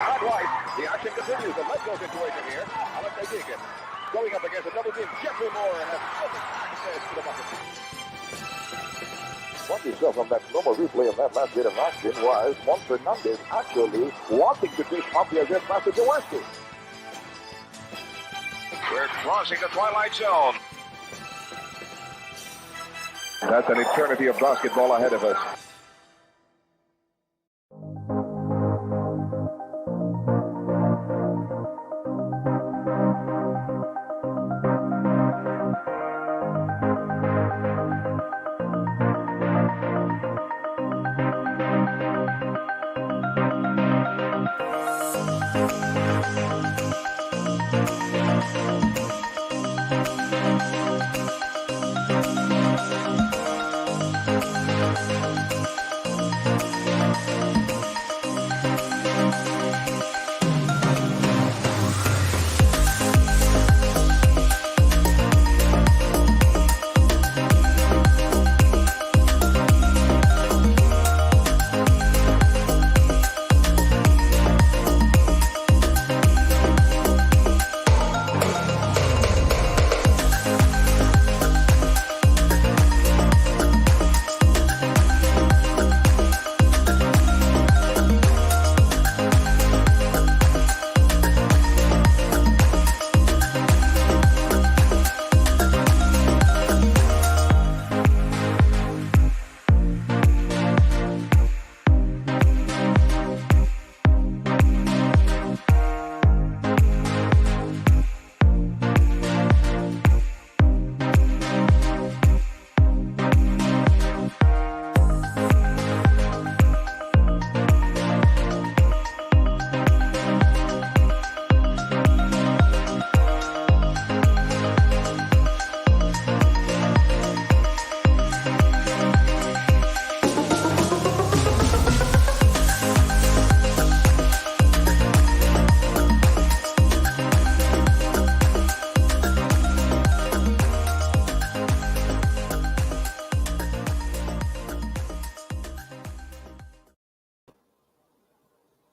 Out wide, the action continues. A let-go situation here. Alex Deacon going up against a double team. Jeffrey Moore has open access to the bucket. What you saw from that normal replay of that last bit of action was Juan Fernandez actually wanting to dish off the aggressive pass to Jaworski. We're crossing the Twilight Zone. That's an eternity of basketball ahead of us.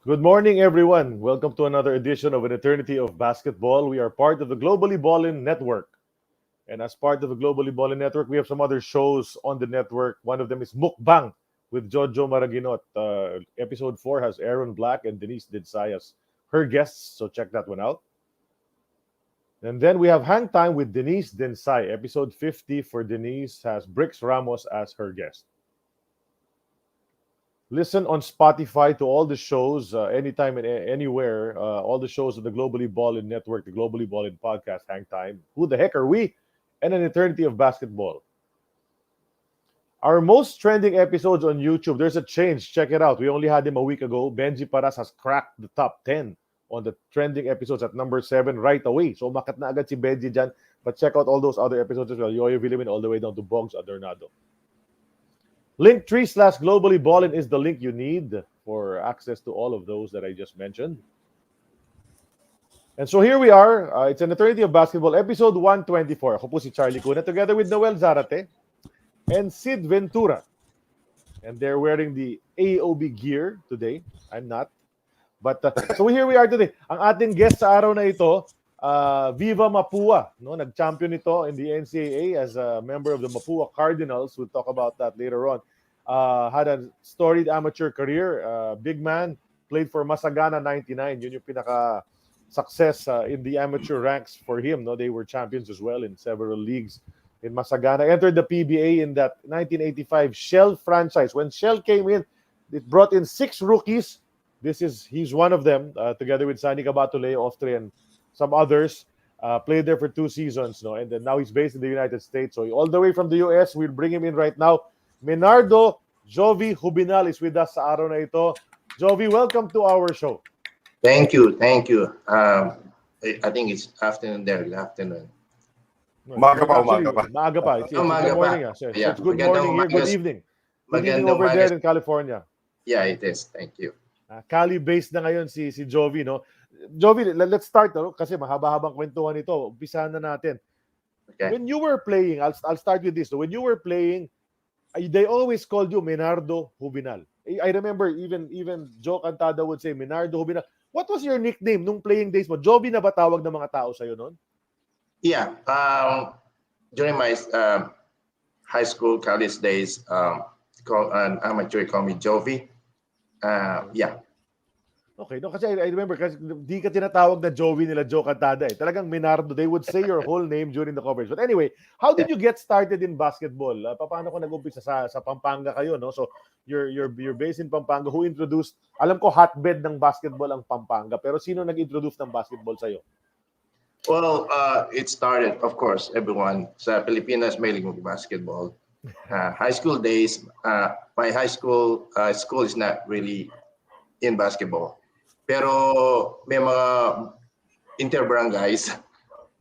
Good morning, everyone. Welcome to another edition of An Eternity of Basketball. We are part of the Globally Ballin Network. And as part of the Globally Ballin Network, we have some other shows on the network. One of them is Mukbang with Jojo Maraginot. Episode 4 has Aaron Black and Denise Didsay as her guests, so check that one out. And then we have Hang Time with Denise Didsay. Episode 50 for Denise has Brix Ramos as her guest. Listen on Spotify to all the shows, anytime and anywhere. All the shows of the Globally Ballin Network, the Globally Ballin Podcast, Hang Time, Who the Heck Are We? And An Eternity of Basketball. Our most trending episodes on YouTube, there's a change. Check it out. We only had him a week ago. Benji Paras has cracked the top 10 on the trending episodes at number 7 right away. So makat na agad si Benji dyan. But check out all those other episodes as well. Yoyo Vilimin all the way down to Bogs Adornado. Linktree/Globally Ballin is the link you need for access to all of those that I just mentioned. And so here we are. It's An Eternity of Basketball, episode 124. Ako po si Charlie Cuna together with Noel Zarate and Sid Ventura. And they're wearing the AEOB gear today. I'm not. But so here we are today. Ang ating guest sa araw na ito, Viva Mapua, no? Nag-champion ito in the NCAA as a member of the Mapua Cardinals. We'll talk about that later on. Had a storied amateur career. Big man, played for Masagana 99. Yun yung pinaka-success in the amateur ranks for him. No? They were champions as well in several leagues in Masagana. Entered the PBA in that 1985 Shell franchise. When Shell came in, it brought in 6 rookies. He's one of them, together with Sani Cabatuleo, Austria, and some others. Played there for 2 seasons, no? And then now he's based in the United States. So all the way from the US, we'll bring him in right now. Menardo Jovie Jubinal is with us sa araw na ito. Jovie, welcome to our show. Thank you. I think it's afternoon there. Afternoon. Maaga pa. It's good morning. Yeah. It's good morning here. Good evening. Good evening over there in California. Yeah, it is. Thank you. Cali-based na ngayon si Jovie, no? Jovie, let's start, no? Kasi mahaba-habang kwentuhan ito. Umpisahan na natin. Okay. When you were playing, I'll start with this. When you were playing, they always called you Menardo Jubinal. I remember even Joe Cantada would say Menardo Jubinal. What was your nickname nung playing days mo? Jovie na ba tawag ng mga tao sa'yo noon? Yeah. During my high school, college days, an amateur call me Jovie. Yeah. Okay, no, kasi I remember, kasi di ka tinatawag na Jovie nila Joe Cantada eh. Talagang Menardo. They would say your whole name during the coverage. But anyway, how did you get started in basketball? Paano ko nag-umpisa sa Pampanga kayo, no? So, you're based in Pampanga. Who introduced, alam ko hotbed ng basketball ang Pampanga, pero sino nag-introduce ng basketball sa'yo? Well, it started, of course, everyone sa Pilipinas mahilig mag-basketball. High school days, my high school is not really in basketball. Pero may mga inter-barangays,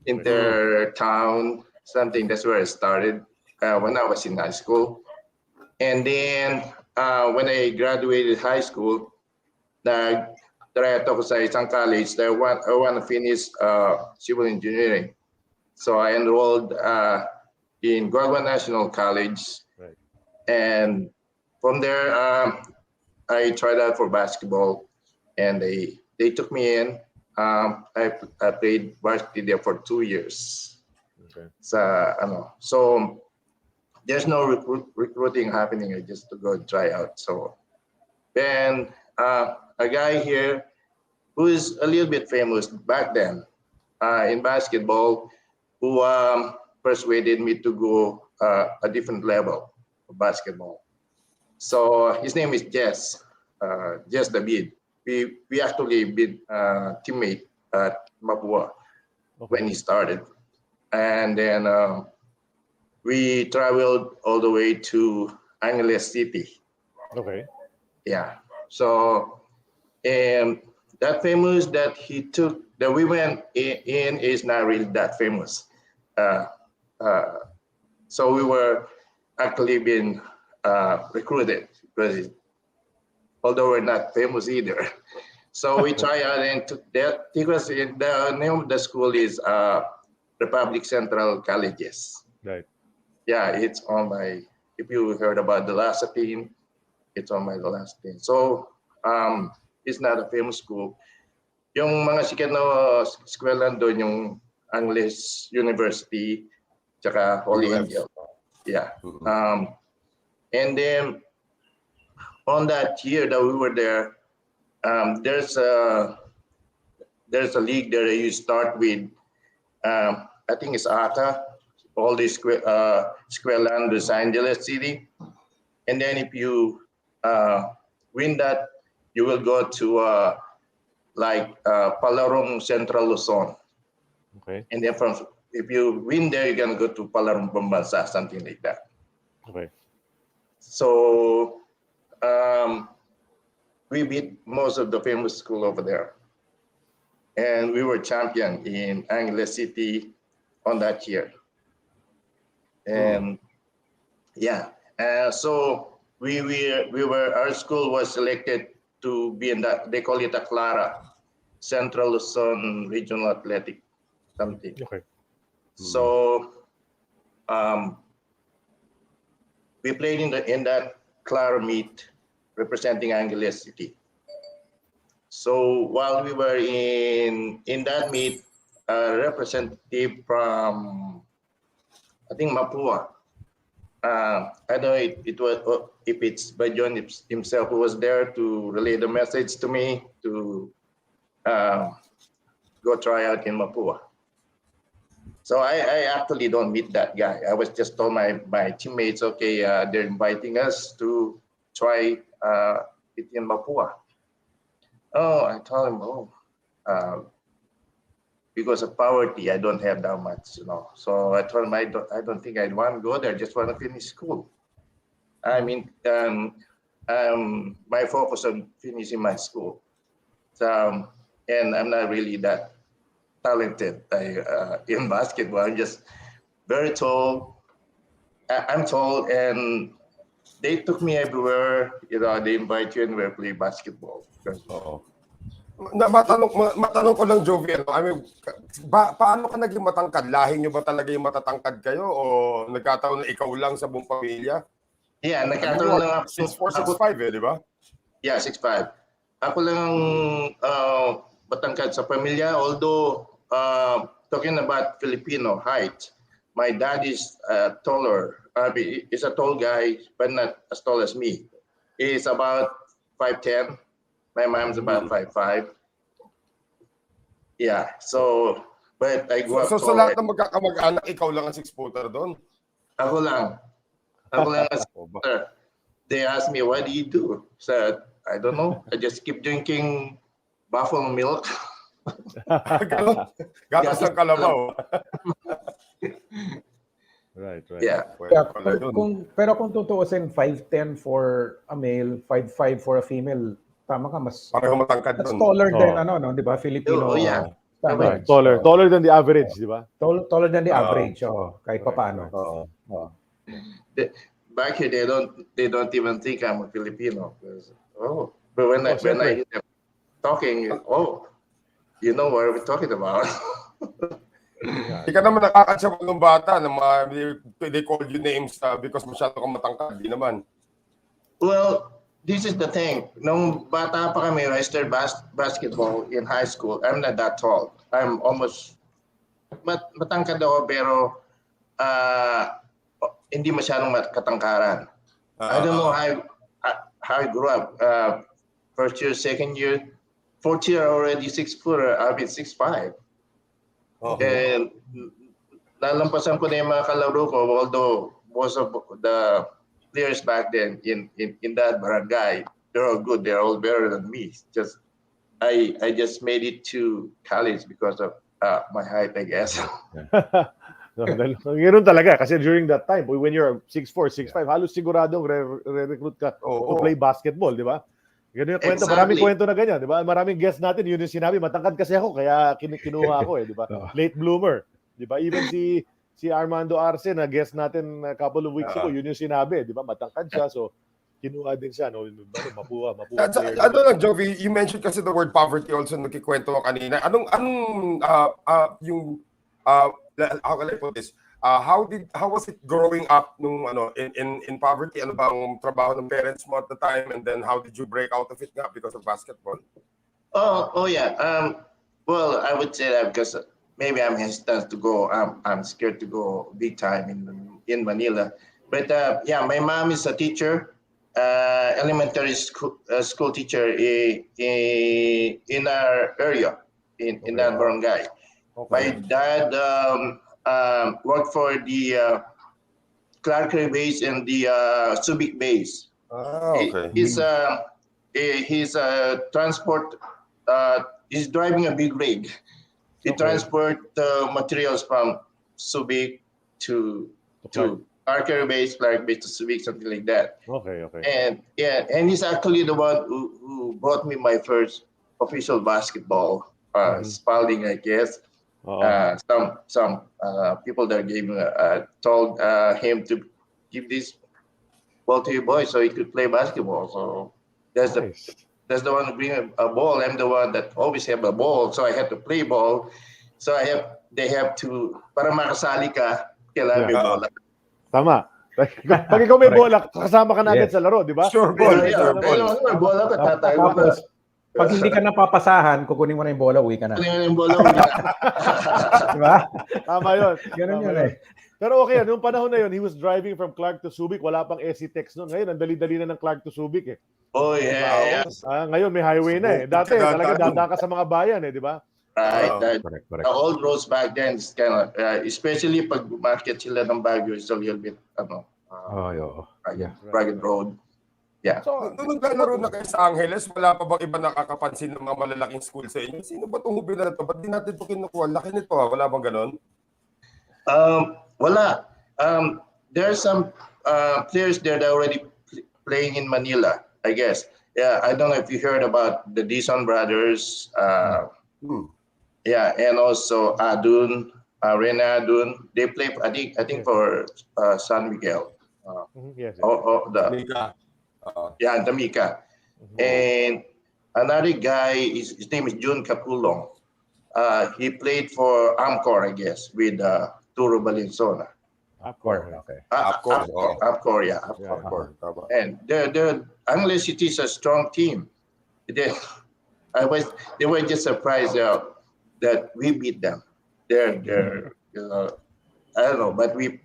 inter-town, something. That's where I started when I was in high school. And then when I graduated high school, nag-try ako sa isang college. I want to finish civil engineering. So I enrolled in Guam National College. Right. And from there, I tried out for basketball. And they took me in. I played varsity there for 2 years. Okay. So there's no recruiting happening. I just to go try out. So then a guy here who is a little bit famous back then in basketball, who persuaded me to go a different level of basketball. So his name is Jess David. We actually been teammate at Mapua when he started, and then we traveled all the way to Angeles City. Okay. Yeah. So that famous that he took that we went in is not really that famous. So we were actually being recruited because although we're not famous either. So we try out and took that because the name of the school is Republic Central Colleges. Right. Yeah, it's on my, if you heard about the last team, it's on my last team. So it's not a famous school. Yung mga sikat na eskwela doon, yung Angeles University, tsaka Holy Angel. Yeah. And then on that year that we were there, there's a league there that you start with. I think it's ACA, all this Square Los Angeles City, and then if you win that, you will go to Palarong Central Luzon. Okay. And then if you win there, you're gonna go to Palarong Pambansa, something like that. Okay. So we beat most of the famous school over there. And we were champion in Angeles City on that year. And so our school was selected to be in that, they call it a Clara, Central Luzon Regional Athletic, something. Okay. So we played in that Clara meet representing Angeles City. So while we were in that meet, a representative from, I think, Mapua, I don't know if it's by John himself who was there to relay the message to me to go try out in Mapua. So I actually don't meet that guy. I was just told my teammates, okay, they're inviting us to try it in Mapua. Oh, I told him, because of poverty, I don't have that much, So I told him I don't think I'd want to go there. I just want to finish school. I mean, my focus on finishing my school. So, and I'm not really that talented in basketball. I'm just very tall. I'm tall, and they took me everywhere. They invite you anywhere to play basketball. Matanong ko lang, Jovie, I mean, paano ka naging matangkad? Lahi nyo ba talaga yung matatangkad kayo o nagkataon na ikaw lang sa buong pamilya? Yeah, nagkataon lang ako. 6'4", 6'5", di ba? Yeah, 6'5". ako lang ang matangkad sa pamilya. Although, talking about Filipino height, my dad is taller. He's a tall guy, but not as tall as me. He's about 5'10". My mom's about 5'5". Yeah, so, but I grew up So sa tall. lahat ng magkakamag-anak, ikaw lang ang 6-footer doon? Ako lang. Ako lang as They asked me, what do you do? So, I don't know. I just keep drinking buffalo milk. Gatas ng kalabaw. Right. Yeah. Pero kung tutuusin, 5'10" for a male, 5'5" for a female, tama ka, mas Parang matangkad that's doon. taller than di ba? Filipino. Oh, yeah. Right. Taller than the average, di ba? Taller than the average, kahit papaano. Back here, they don't even think I'm a Filipino. But when I hear them talking, you know what we're talking about. Hindi ka naman nakakatsama ng bata na they call you names because masyado kang matangkad. Di naman. Well, this is the thing. Nung bata pa kami, I started basketball in high school. I'm not that tall. I'm almost matangkad ako, pero hindi masyadong katangkaran. I don't know how I grew up. First year, second year, fourth year already 6'4". I've been 6'5". And nalampasan ko na yung mga kalaro ko, although most of the players back then in that barangay, they're all good. They're all better than me. I just made it to college because of my height, I guess. Ganoon talaga kasi during that time when you're 6'4", 6'5", halos siguradong re-recruit ka to play basketball, di ba? Ganun yung kwento, Exactly. maraming kwento na ganyan, di ba? Maraming guest natin, yun yung sinabi, matangkad kasi ako, kaya kinuha ako di ba? Late bloomer, di ba? Even si Armando Arce na guest natin a couple of weeks ago, yun yung sinabi, di ba? Matangkad siya, so kinuha din siya, no? Mapua player. Ano lang, Jovie, you mentioned kasi the word poverty also nagkikwento ka kanina. How can I put this? How was it growing up nung in poverty? Ano bang trabaho ng parents mo at the time, and then how did you break out of it nga because of basketball? Oh yeah. Well, I would say that because maybe I'm hesitant to go. I'm scared to go big time in Manila. But yeah, my mom is a teacher, elementary school teacher in our area in that barangay. Okay. My dad worked for the Clark base and the Subic base. Okay. He's transport. He's driving a big rig. He transport materials from Subic to Clark base to Subic, something like that. Okay. And and he's actually the one who brought me my first official basketball. Spalding, I guess. Some people that gave told him to give this ball to your boy so he could play basketball. So that's the one who bring a ball. I'm the one that always have a ball, so I have to play ball. So they have to para makasali ka, kailangan may bola. Tama. Pag ikaw may bola, kasama ka natin sa laro, di ba? Sure ball. May bola ka, tatayo ka. Pag hindi ka napapasahan, kukunin mo na yung bola, uwi ka na. Kukunin yung bola, uwi ka na. Diba? Tama yun. Ganun yun eh. Pero okay, noong panahon na yun, he was driving from Clark to Subic. Wala pang SC-Tex noon. Ngayon, ang dali-dali na ng Clark to Subic eh. Oh, yeah. Ngayon, may highway na eh. Dati, talaga dada ka sa mga bayan eh, di ba? Right. Correct. The old roads back then is kind of, especially pag market sila ng Baguio, it's a little bit, rugged road. Yeah. So, nung naglalaro na kayo sa Angeles, wala pa bang iba nakakapansin ng mga malalaking school sa inyo? Sino ba itong hubi na ito? Ba't di natin ito kinukuha? Laki nito Wala bang ganon? Wala. There are some players there that are already playing in Manila, I guess. Yeah, I don't know if you heard about the Dizon brothers. Yeah, and also Adun, Rena Adun. They play, I think for San Miguel. Yes. Damika. And another guy, his name is Jun Capulong. He played for Amcor, I guess, with Turo Balinsona. Upcore, okay. Amcor. And Angeles City is a strong team. they, they were just surprised that we beat them. They're I don't know, but we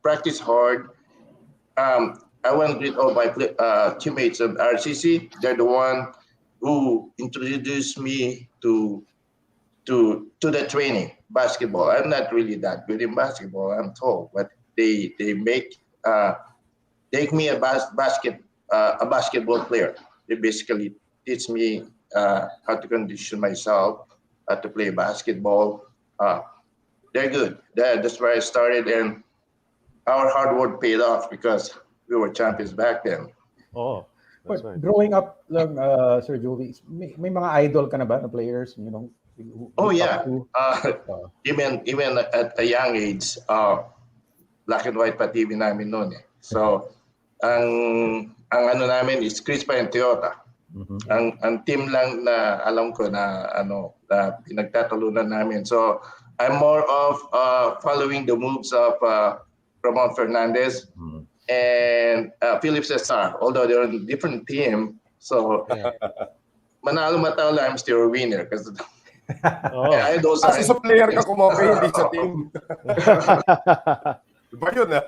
practice hard. I want to greet all my teammates of RCC. They're the one who introduced me to the training basketball. I'm not really that good in basketball, I'm told, but they make me a basketball player. They basically teach me how to condition myself, how to play basketball. They're good. That's where I started, and our hard work paid off because we were champions back then. Oh, that's But nice. growing up lang, Sir Jovie, may mga idol ka na ba na players, you know? who Oh look yeah, up to? even at a young age, black and white pa TV namin noon eh. So ang ano namin is Crispa and Toyota. Ang team lang na alam ko na na pinagtatalunan namin. So I'm more of following the moves of Ramon Fernandez and Philip Cesar, although they're on a different team. So manalo matalo, I'm still a winner because I those Kasi sa player ka kumopay, hindi sa team. Diba yun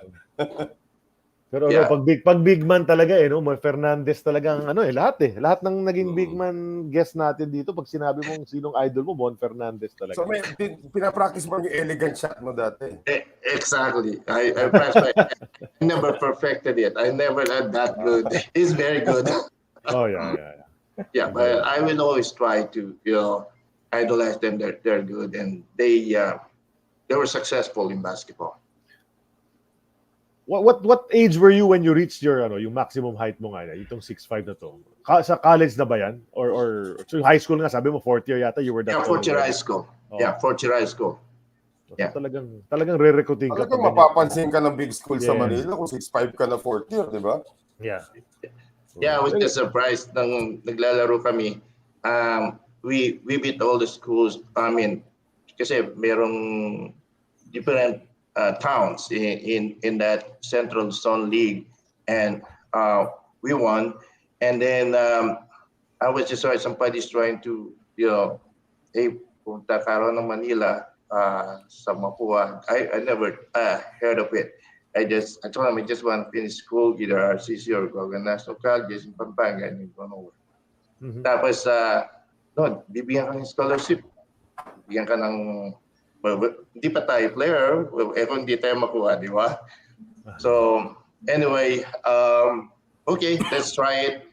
Pero Yeah. pag big man talaga no, Fernandez talagang lahat ng naging big man guest natin dito, pag sinabi mong sinong idol mo, Mon Fernandez talaga. So may pinapractice mo yung elegant shot mo dati. Exactly. I never perfected it. I never had that good. He's very good. Oh yeah. Yeah, but I will always try to idolize them. They're good, and they were successful in basketball. What age were you when you reached your yung maximum height mo nga, itong 6'5" na to? Sa college na ba yan? Or so high school nga, sabi mo fourth year yata, you were that Yeah, fourth year high school. Oh. Yeah, fourth year high school. So, Yeah. talagang re-recruiting ka. Talagang mapapansin ka ng big school sa Yes. Manila kung 6'5" ka na fourth year, di ba? Yeah. Yeah, I was just surprised nang naglalaro kami. We beat all the schools. I mean, kasi merong different towns in that Central Zone League, and we won. And then I was just sorry, somebody's trying to, hey, punta ka raw ng Manila sa Mapua. I never heard of it. I told him I just want to finish school, either RCC or Guam National College in Pampanga, and go nowhere. Tapos, bibigyan ka ng scholarship. Bibigyan ka ng, hindi pa tayo player, kung hindi tayo makuha, di ba? So, anyway, okay, let's try it.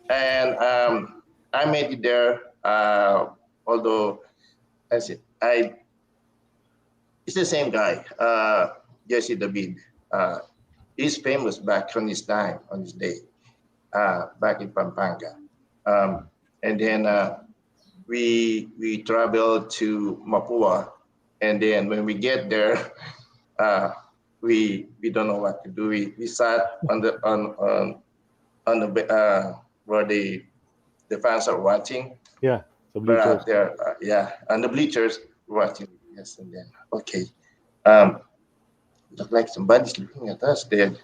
And I made it there, although, it's the same guy, Jesse David. He's famous back on his time, on his day, back in Pampanga. And then we traveled to Mapua, and then when we get there, we don't know what to do. We sat on the where the fans are watching. Yeah. So We're out there, on the bleachers watching. Yes, and then okay. Look like somebody's looking at us. They're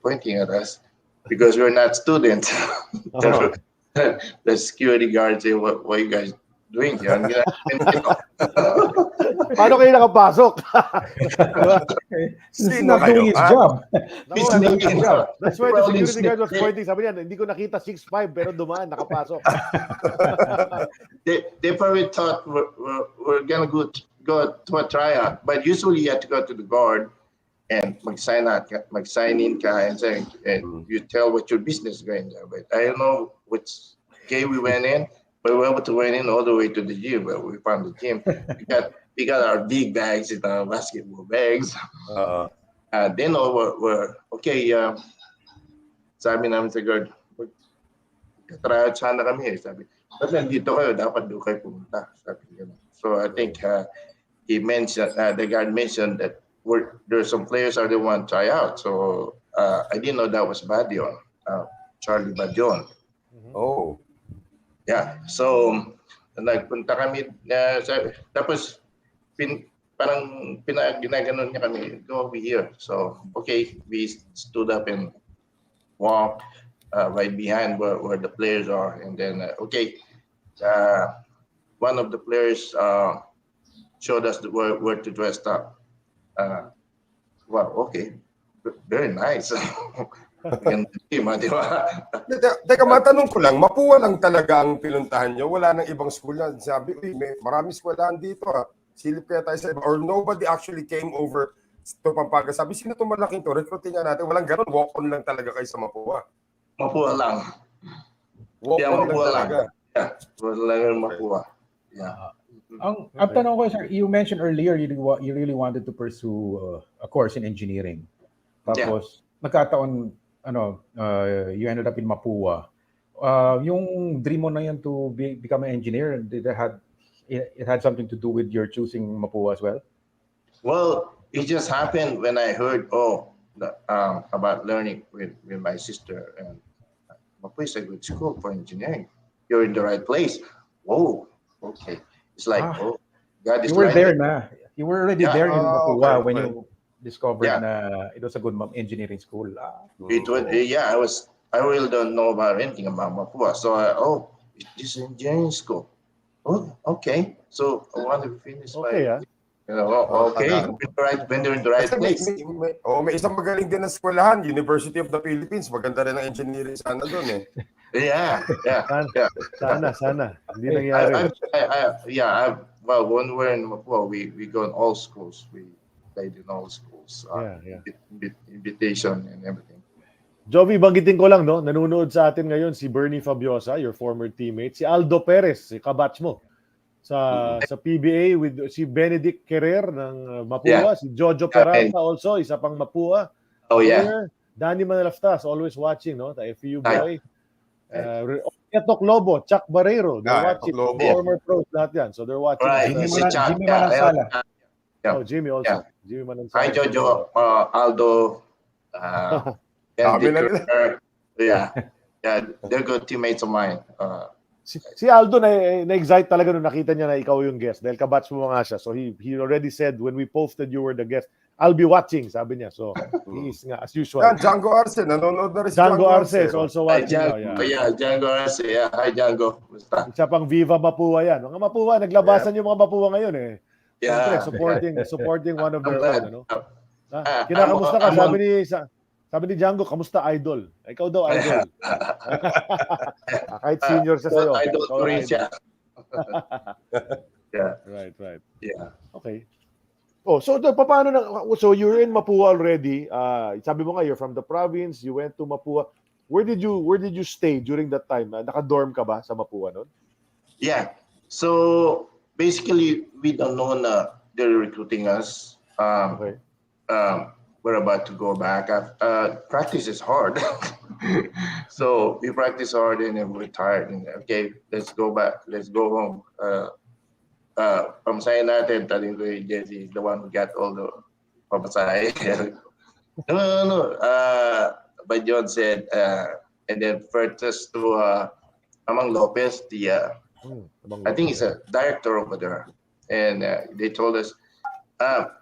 pointing at us because we're not students. The security guards say, "What are you guys doing here?" Paano kayo nakapasok? He's Sino not doing kayo, his ha? job. He's not doing his job. That's why the security guard was pointing. Sabi niya, hindi ko nakita 6'5", pero dumaan, nakapasok. They probably thought we're gonna go to a tryout, but usually you have to go to the guard and mag-sign in ka and say, and you tell what your business is going there. But I don't know which game we went in, but we were able to went in all the way to the gym where we found the gym. We got our big bags in our basketball bags. They know we're okay. Sabi namin sa guard, tryout sana kami. Sabi, ba't nandito kayo? Dapat doon kayo pumunta. Sabi niya. So I think he mentioned, the guard mentioned that there's some players are the one try out. So I didn't know that was Badion, Charlie Badion. Oh. Yeah. So nagpunta kami, tapos parang ginaganon niya kami, go over here. So okay, we stood up and walked. right behind where the players are. And then, one of the players showed us where to dress up. Wow, okay. Very nice. Maganda team, di ba? Teka, matanong ko lang, Mapua lang talaga ang pinuntahan nyo? Wala nang ibang school na sabi, uy, may maraming eskwelahan dito silip kaya tayo sa iba. Or nobody actually came over to Pampanga. Sabi, sino itong malaking to? Recruiting nga natin. Walang ganun. Walk-on lang talaga kayo sa Mapua. Mapua lang. Walk-on lang Mapua lang. talaga. Yeah, wala lang Mapua. Yeah. Ang tanong ko, sir, you mentioned earlier you really wanted to pursue a course in engineering. Tapos, nagkataon, you ended up in Mapua. Yung dream mo na yan to become an engineer, it had something to do with your choosing Mapua as well? Well, it just happened when I heard about learning with my sister, and Mapua is a good school for engineering. You're in the right place. Whoa, okay. It's like, God is you were right there na. You were already there in Mapua when you discovered na it was a good engineering school. It was, I really don't know about anything about Mapua. So, this is engineering school. Oh, okay. So I want to finish Okay, when they're in the right place. May isang magaling din na eskwelahan, University of the Philippines. Maganda rin ang engineering sana doon eh. Yeah. Sana. Hindi nangyari. Well, when we're in Mapua, we go in all schools. We played in all schools. Invitation and everything. Jovie, banggitin ko lang, no? Nanonood sa atin ngayon si Bernie Fabiosa, your former teammate. Si Aldo Perez, si kabatch mo. Sa PBA with si Benedict Querer ng Mapua. Si Jojo Peralta also, isa pang Mapua. Player. Danny Manalaftas, always watching, no? The FEU boy. Etok Lobo, Chuck Barrero, they're watching. Former pros lahat yan. So they're watching. Right. Jimmy Manansala. Jimmy also. Yeah. Jimmy Manansala. Hi, Jojo, Aldo, they're good teammates of mine. Si Aldo na-excite talaga nung nakita niya na ikaw yung guest dahil kabatch mo nga siya. So he already said when we posted you were the guest, I'll be watching, sabi niya. So he is nga as usual. Django Arce, nanonood na rin si Django Arce is also watching. Django Arce. Yeah, hi Django. Isa pang Viva Mapua yan. Mga Mapua, naglabasan yung mga Mapua ngayon eh. Yeah. Siyempre, supporting one of their own. Kinakamusta ka? Sabi ni Django, kamusta idol? Ikaw daw idol. Kahit senior siya sa'yo. Idol ko rin siya. Right. Yeah. Okay. So you're in Mapua already. Sabi mo nga, you're from the province. You went to Mapua. Where did you stay during that time? Naka-dorm ka ba sa Mapua noon? Yeah. So basically, we don't know na they're recruiting us. Okay. We're about to go back. Practice is hard. So we practice hard and then we're tired. And, okay, let's go back. Let's go home. Pamasahe natin, taling ko yung Jesse, the one who got all the pamasahe. No. But John said, and then first to Amang Lopez, I think he's a director over there. And they told us,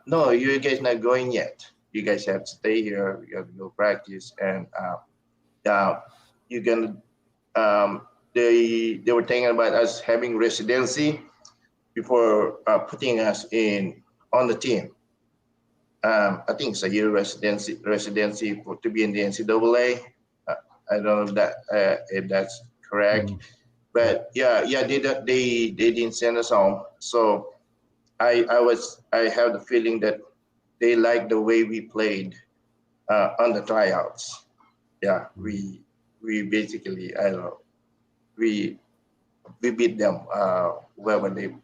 no, you guys not going yet. You guys have to stay here. You have to go practice, and you're gonna. They were thinking about us having residency before putting us on the team. I think it's a year residency to be in the NCAA. I don't know if that's correct, but yeah, they didn't send us home. So I have the feeling that they liked the way we played on the tryouts. Yeah, we basically, I don't know, we beat them whoever they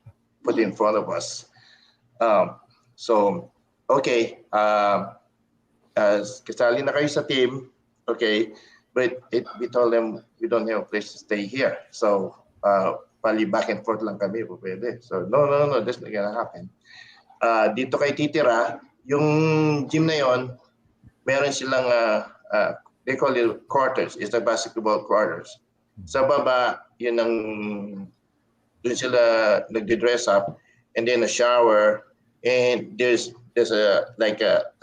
put in front of us. So okay, kasali na kayo sa team, okay, but we told them we don't have a place to stay here. So pali back and forth lang kami, pwede. So no, that's not gonna happen. Dito kay titira. Yung gym na yon, meron silang, they call it quarters. It's the basketball quarters. Sa baba, yun ang, dun sila nagde-dress up, and then a shower, and there's a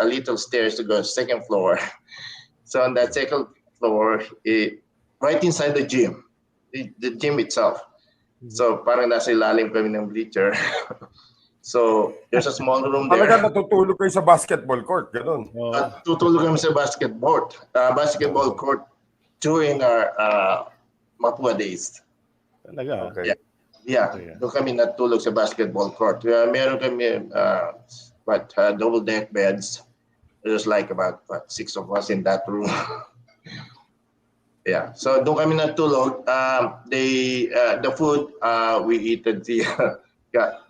little stairs to go second floor. So on that second floor, right inside the gym, the gym itself. So parang nasa ilalim kami ng bleacher. So there's a small room there. Talaga natutulog kayo sa basketball court, ganun. Tutulog kami sa basketball court during our Mapua days. Talaga. Okay. Yeah, doon kami natulog sa basketball court. Meron kami double-deck beds. There's like about 6 of us in that room. Yeah, so doon kami natulog. The food we eat at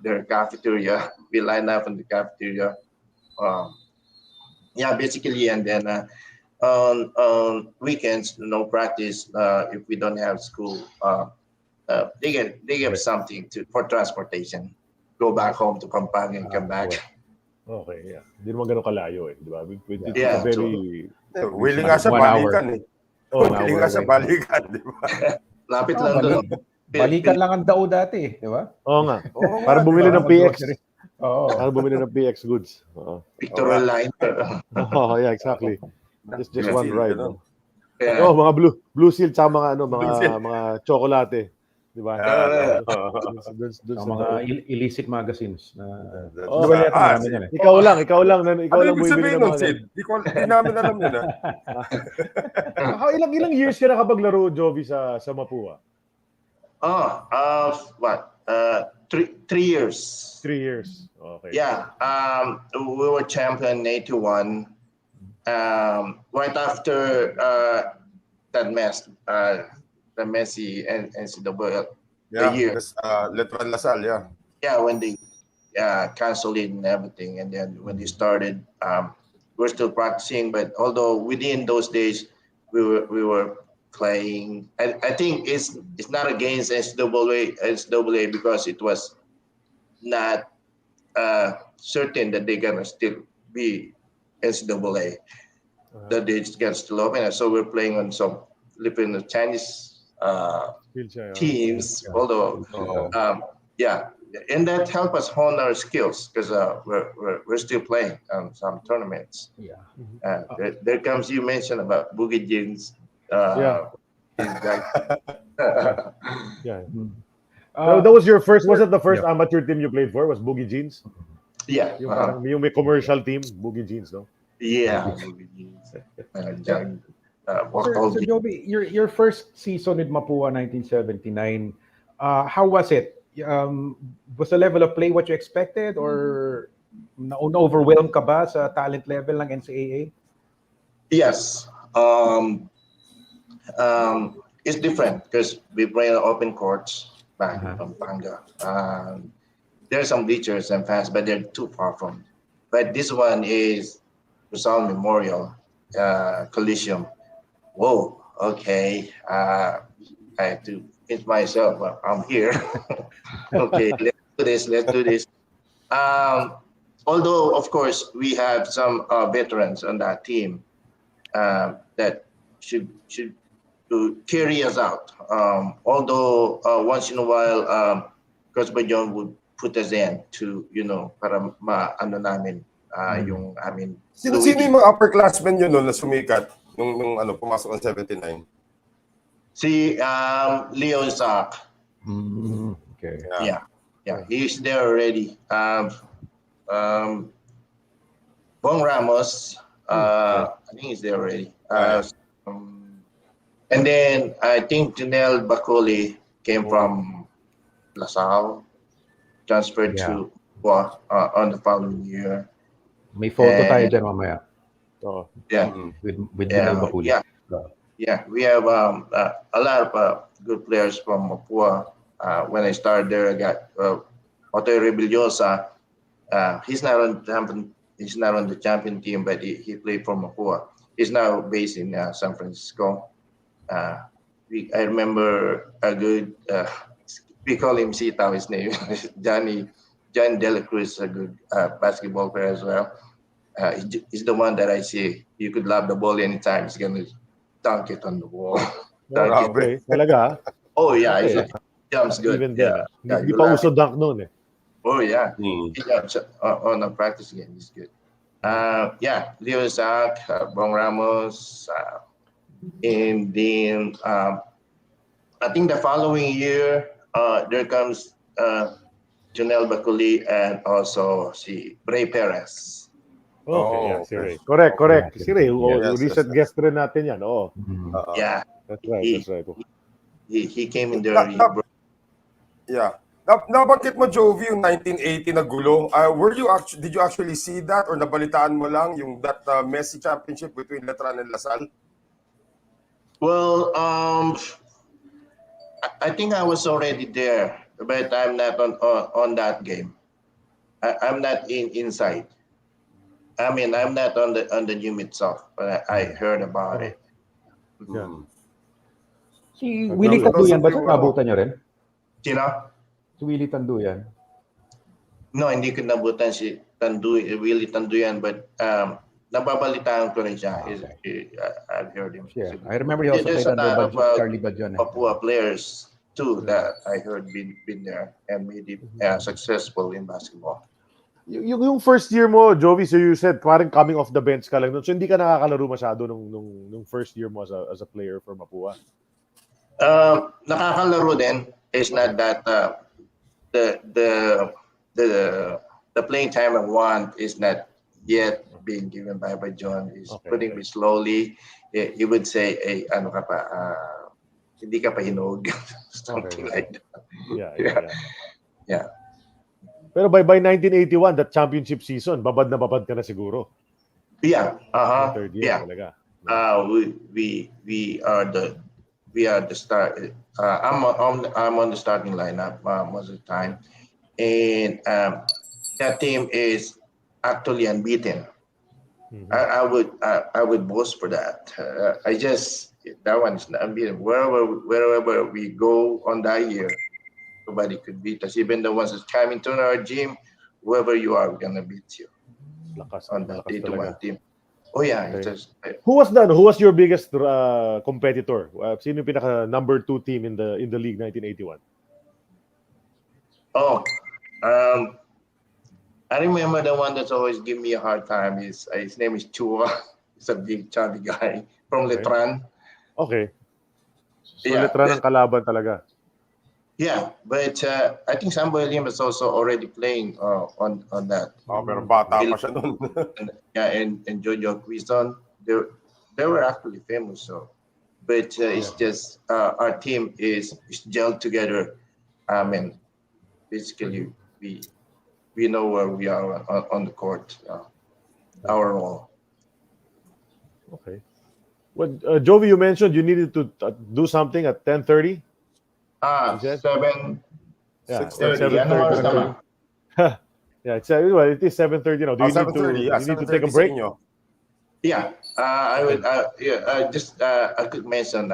their cafeteria. We line up in the cafeteria. Yeah, basically, and then on weekends, no practice. If we don't have school, they get something for transportation. Go back home to Pampanga and come back. Okay, yeah. Hindi naman ganun kalayo eh, di ba? It's Yeah, very... Willing nga sa 1 hour. balikan eh. Oh, Willing nga sa balikan, di ba? Lapit lang doon. Balikan lang ang dao dati, di ba? Oo nga. Oo Para nga, bumili di ba? ng PX. Oo. Para bumili ng PX goods. Oo. Pictorial line. Oh, yeah, exactly. Just one ride. Ganun. Yeah. Oh, mga blue seal sa mga mga tsokolate, di ba? Doon Ang mga illicit magazines na Oh, di ba yata marami yan eh? ikaw lang Ano lang ibig bumibili sabihin ng nun, mga Sid? Di namin alam yun, ilang years ka nakapaglaro, Jovie, sa Mapua? What? 3 years. 3 years. Okay. Yeah. We were champion in 81. Right after that mess, the Messi and NCAA Yeah, the year. Letran Lasal, yeah. Yeah, when they canceled it and everything, and then when they started, we're still practicing. But although within those days, we were playing. I think it's not against NCAA because it was not certain that they're gonna still be NCAA. That they get still open. So we're playing on some Filipino Chinese teams. Although, yeah, and that helped us hone our skills because we're still playing some tournaments. Yeah. There comes you mentioned about Boogie Jeans. Yeah. Yeah. That was your first. Was it the first amateur team you played for? Was Boogie Jeans? Yeah. Yung may commercial team, Boogie Jeans, no? Yeah. Boogie Jeans. So Jovie, your first season with Mapua 1979, how was it? Was the level of play what you expected or na-overwhelmed ka ba sa talent level ng NCAA? Yes. It's different because we play on open courts back in Pampanga. There are some bleachers and fans, but they're too far from. But this one is Rizal Memorial Coliseum. Whoa, okay. I have to pinch myself. Well, I'm here. Okay, let's do this. Although, of course, we have some veterans on that team that should carry us out. Although once in a while, Coach Bajon would put us in to, para maano namin yung amin. Sino yung mga upperclassmen yun na sumikat nung pumasok ng 79? Si Leo Isaac. Okay. Yeah, he's there already. Bong Ramos, I think he's there already. And then I think Janelle Bacoli came from LaSalle, transferred to on the following year. May photo tayo dyan mamaya. Yeah. With Janelle Bacoli. Yeah, we have a lot of good players from Mapua. When I started there, I got Otto Rebeliosa. He's not on the champion team, but he played for Mapua. He's now based in San Francisco. I remember a good. We call him Sitaw. His name is John Dela Cruz, a good basketball player as well. He's the one that I see. You could lob the ball anytime. He's gonna dunk it on the wall. Okay, talaga? Oh yeah, he jumps good. Even then, hindi pa uso dunk noon eh. Oh yeah, he jumps on a practice game. He's good. Leo Isaac, Bong Ramos, And then I think the following year, there comes Junel Baculi and also si Bray Perez. Okay, yeah, Oh, si okay. Ray. Correct, correct. Yeah, Si Ray, yes. recent guest rin natin yan. Oo, Mhm. Yeah, that's right, he, that's right. he came in there. Na, na, yeah. Nabanggit mo, Jovie, yung 1980 na gulong. Did you actually see that or nabalitaan mo lang yung that Messi championship between Letran and Lasal? Well, I think I was already there, but I'm not on that game. I'm not inside. I mean, I'm not on the gym itself, but I heard about it. Yeah. Si Those Willie are Tanduyan ba? yung, Nabutan niyo rin? You know? Si Willie Tanduyan. No, hindi ko nabutan si Willie Tanduyan, but nababalitaan ko rin siya. I've heard him. Yeah. I remember he also There's played a under lot of Charlie Badjon. Mapua players too that I heard been there and made it successful in basketball. Yung first year mo, Jovie, so you said parang coming off the bench ka lang nun. So hindi ka nakakalaro masyado nung first year mo as a player for Mapua. Nakakalaro din. It's not that the playing time I want is not yet being given by John. He's putting me slowly. He would say, "Hey, ano ka pa? Hindi ka pa hinog." Something like that. Yeah. Pero by 1981, that championship season, babad na babad ka na siguro. Yeah. Third year, Yeah. talaga. We are the start. I'm on the starting lineup most of the time, and that team is actually unbeaten. I would boast for that. That one's unbeaten. Wherever we go on that year, nobody could beat us. Even the ones that come into our gym, whoever you are, we're gonna beat you. Lakas, On that malakas 3-1 talaga. team. Oh yeah, Okay. it's Who was your biggest competitor? Sino yung pinaka number 2 team in the league 1981? I remember the one that's always give me a hard time is his name is Chua. He's a big chubby guy from Letran. Okay. So Yeah, Letran ang kalaban talaga. Yeah, but I think Samuel Lim is also already playing on that. Oh, pero bata pa siya nun. And Jojo Quizon, they were actually famous. So, but it's just our team is gelled together. I mean, basically we know where we are on the court, our role. Okay. Well, Jovie, you mentioned you needed to do something at 10:30. 7:30. Yeah, 6:30. Ano oras naman? Yeah, it is 7:30 now. Do you need 7:30. you need to take a break? Yeah, I would. Just a quick mention.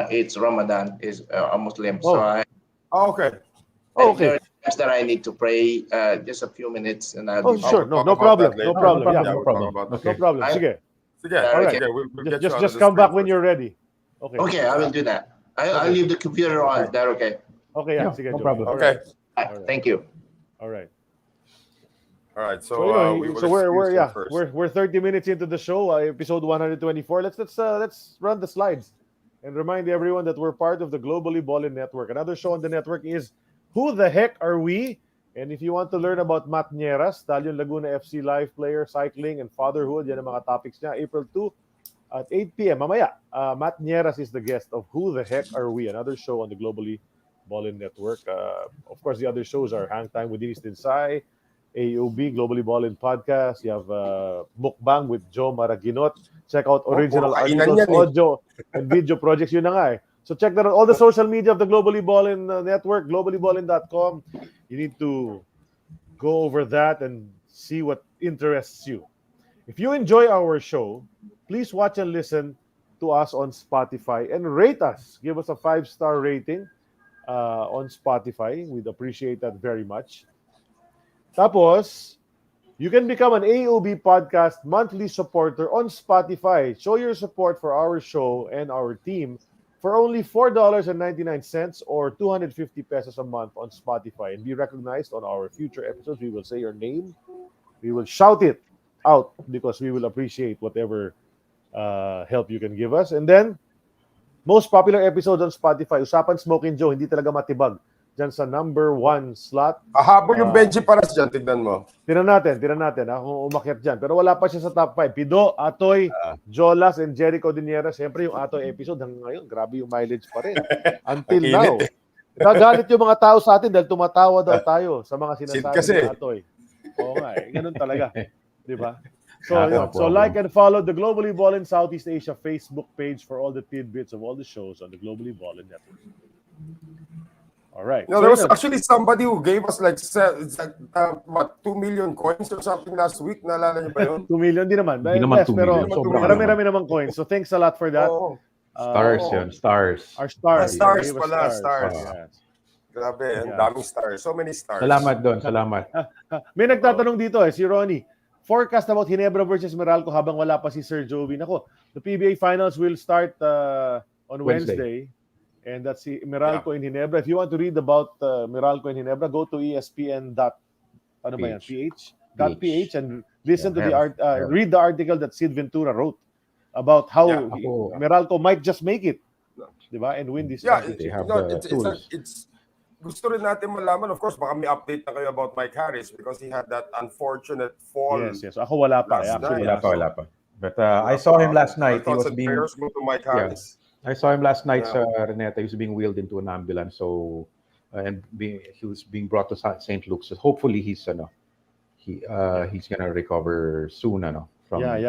It's Ramadan. Is a Muslim, so Okay. there are times that I need to pray. Just a few minutes, and I'll. Sure. No problem. No problem. Yeah, No problem. no problem. Sige. All right. Just come back when you're ready. Okay. Okay, I will do that. I'll leave the computer on. Is that okay? Okay, yeah. Yeah, Sige, no Jovie. problem. Okay. Thank you. All right. All right. So, we're 30 minutes into the show, episode 124. Let's run the slides and remind everyone that we're part of the Globally Ballin Network. Another show on the network is Who the Heck Are We? And if you want to learn about Matt Nieras, Stallion Laguna FC live player, cycling, and fatherhood, yan ang mga topics niya. April 2 at 8 p.m. Mamaya, Matt Nieras is the guest of Who the Heck Are We? Another show on the Globally Ballin Network. Of course, the other shows are Hang Time with Dinis Tinsay, AEOB, Globally Ballin Podcast. You have Mukbang with Joe Maraginot. Check out original articles, audio, and video projects. Yun na nga eh. So check that out. All the social media of the Globally Ballin Network, globallyballin.com. You need to go over that and see what interests you. If you enjoy our show, please watch and listen to us on Spotify and rate us. Give us a 5-star rating on Spotify. We'd appreciate that very much. Tapos, you can become an AEOB Podcast monthly supporter on Spotify. Show your support for our show and our team for only $4.99 or 250 pesos a month on Spotify and be recognized on our future episodes. We will say your name. We will shout it out because we will appreciate whatever help you can give us. And then, most popular episode on Spotify, Usapan Smoking Joe, hindi talaga matibag. Diyan sa number 1 slot. Habol yung Benji Paras dyan, tignan mo. Tinan natin kung umakyat dyan. Pero wala pa siya sa top 5. Pido, Atoy, Jolas, and Jericho Diniera. Siyempre yung Atoy episode hanggang ngayon, grabe yung mileage pa rin. Until now. Nagalit yung mga tao sa atin dahil tumatawa daw tayo sa mga sinasabi ni Atoy. Oo nga, ganun talaga. Di ba? So like and follow the Globally Ballin Southeast Asia Facebook page for all the tidbits of all the shows on the Globally Ballin Network. All right. There was actually somebody who gave us like 2 million coins or something last week. Naalala niyo ba yun? 2 million din naman. Hindi naman 2 pero million. marami-rami naman coins. So thanks a lot for that. Stars yun. Stars. Our stars. Stars pala. Stars. Yes. Grabe, ang daming stars. So many stars. Salamat doon. Salamat. May nagtatanong dito si Ronnie. Forecast about Ginebra versus Meralco habang wala pa si Sir Jovie. Nako, the PBA finals will start on Wednesday. And that's Meralco in Ginebra. If you want to read about Meralco in Ginebra, go to ESPN.ph and listen to read the article that Sid Ventura wrote about how Meralco might just make it, diba? And win this championship. It's gusto rin natin malaman, of course, baka may update na kayo about Mike Harris because he had that unfortunate fall. Yes. Ako wala pa. Wala pa. But I saw him last night. He was being prayers go to Mike Harris. I saw him last night sa Reneta. He was being wheeled into an ambulance. So he was being brought to St. Luke's. So hopefully he's gonna recover soon. I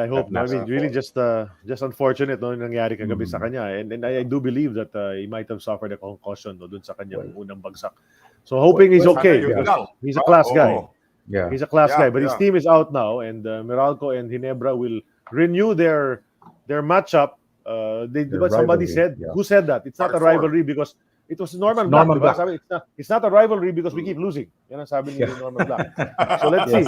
hope. I mean, really just unfortunate nangyari kagabi sa kanya. And I do believe that he might have suffered a concussion dun sa kanyang unang bagsak. So hoping he's okay. He's a class guy. Yeah. He's a class guy. But his team is out now, and Meralco and Ginebra will renew their matchup. Somebody said, who said that? It's not a rivalry because it was Norman Black. Sabi, it's not a rivalry because we keep losing. Yan ang sabi ni Norman Black. So let's see.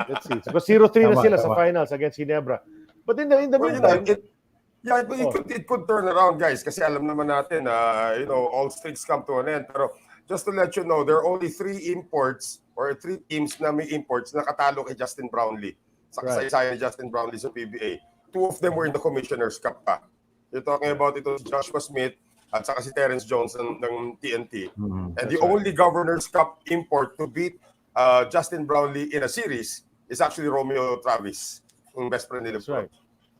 Let's see. Because 0-3 na sila sa finals against Ginebra. But in the meantime, it could turn around, guys. Kasi alam naman natin, all streaks come to an end. Pero just to let you know, there are only 3 imports or 3 teams na may imports na katalo kay Justin Brownlee. Sa kasaysayan ni Justin Brownlee sa PBA. 2 of them were in the Commissioner's Cup pa. You're talking about ito si Joshua Smith at saka si Terrence Jones ng TNT. And the only Governor's Cup import to beat Justin Brownlee in a series is actually Romeo Travis, yung best friend nila.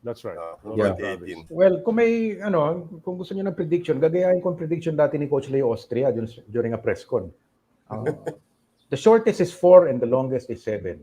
That's right. 2018. Well, kung gusto niyo ng prediction, gagayahin ko ang prediction dati ni Coach Leo Austria during a press con. The shortest is 4 and the longest is 7.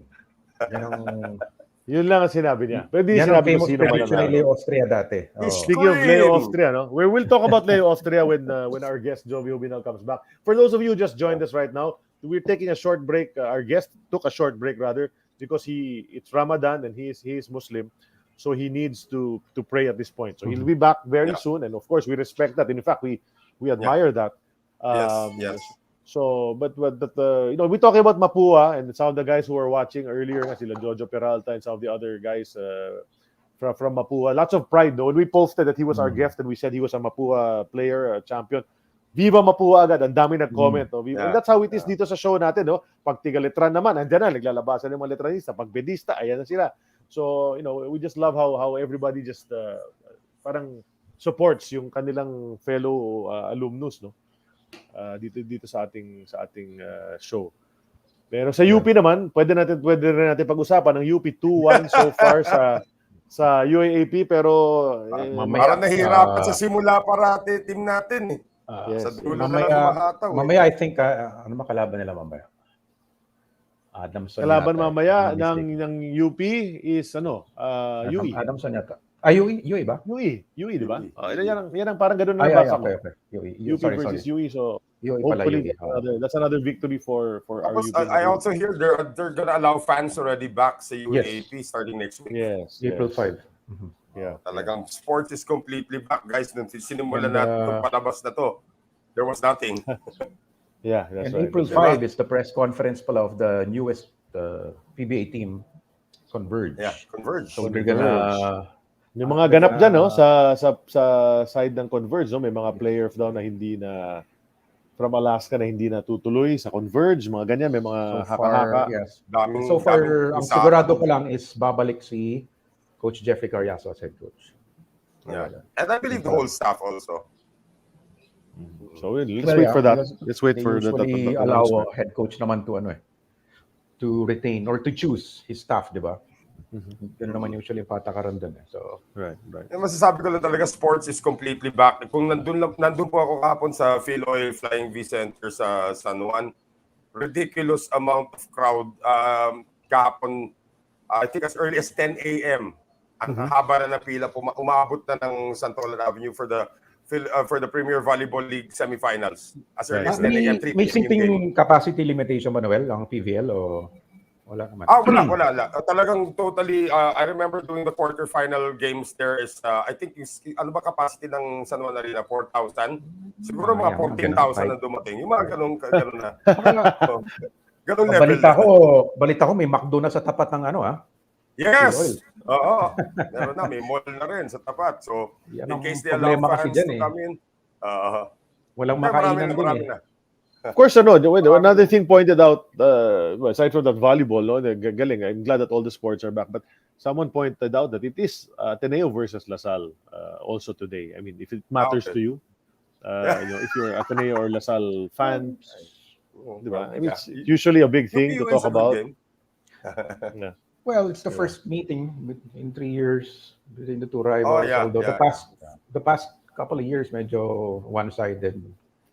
Yun lang ang sinabi niya. Pero di sinabi ko sino man Leo Austria dati. Speaking of Leo Austria, we'll talk about Leo Austria when our guest Jovie Jubinal comes back. For those of you who just joined us right now, we're taking a short break. Our guest took a short break rather because it's Ramadan and he is Muslim, so he needs to pray at this point. So he'll be back very soon, and of course we respect that. And in fact, we admire that. Yes. So, but we're talking about Mapua and some of the guys who were watching earlier, sila Jojo Peralta and some of the other guys from Mapua. Lots of pride, though. When we posted that he was our guest and we said he was a Mapua player, a champion, Viva Mapua agad, ang dami nag-comment. And that's how it is dito sa show natin. Pag tiga-letran naman, andyan na, naglalabasan ng mga letranista. Pag bedista, ayan na sila. So, we just love how everybody just parang supports yung kanilang fellow alumnus, no? Dito sa ating show. Pero sa UP naman, pwede rin natin pag-usapan ng UP 2-1 so far sa UAAP, pero parang nahihirapan sa simula parati team natin eh. Yes. Sa dulo na mamaya I think ano makalaban nila mamaya? Adamson kalaban mamaya ng UP is UE. Adamson yata. UE ba? UE, di ba? Yan ang parang ganoon na basa ko. Okay. UP versus UE, so UE hopefully that's another victory for our UP. I also hear they're gonna allow fans already back sa UAAP starting next week. Yes. April 5. Yeah. Talagang sports is completely back, guys. Nung sinimulan natin itong palabas na to, there was nothing. Yeah, that's and right. April 5 is the press conference pala of the newest PBA team, Converge. Yeah, Converge. So we're gonna may mga ganap dyan, sa side ng Converge, may mga players daw na hindi na from Alaska na hindi na tutuloy sa Converge, mga ganyan, may mga haka-haka. Yes. So far, ang sigurado pa lang is babalik si Coach Jeffrey Carriazo as head coach. Yeah. And I believe the whole staff also. So let's wait for that. Let's wait They for the usually allow announcement. a head coach naman to retain or to choose his staff, di ba? Ganun naman usually yung patakaran dun. So, Right. Yung masasabi ko lang talaga, sports is completely back. Kung nandun po ako kahapon sa Phil Oil Flying V Center sa San Juan, ridiculous amount of crowd. Kahapon, I think as early as 10 a.m. Ang haba na pila, umabot na ng Santolan Avenue for the Premier Volleyball League semifinals. As early as 10 a.m. 3 may p.m. simpleng capacity limitation ba, Noel, ang PVL o wala naman? Wala. Talagang totally, I remember doing the quarterfinal games there is, I think, ano ba capacity ng San Juan Arena? 4,000? Siguro mga 14,000 na dumating. Yung mga ganun na. Ganun level. Balita ko may McDo na sa tapat ng Yes! Oo. Meron na, may mall na rin sa tapat. So, in case they allow fans to come in, walang makainan din marami na. Of course, another thing pointed out, aside from that volleyball, galing, I'm glad that all the sports are back, but someone pointed out that it is Ateneo versus LaSalle also today. I mean, if it matters to you, if you're Ateneo or LaSalle fan, I mean, it's usually a big thing to talk about. Yeah. Well, it's the first meeting in 3 years between the two rivals. Although the past couple of years, medyo one-sided.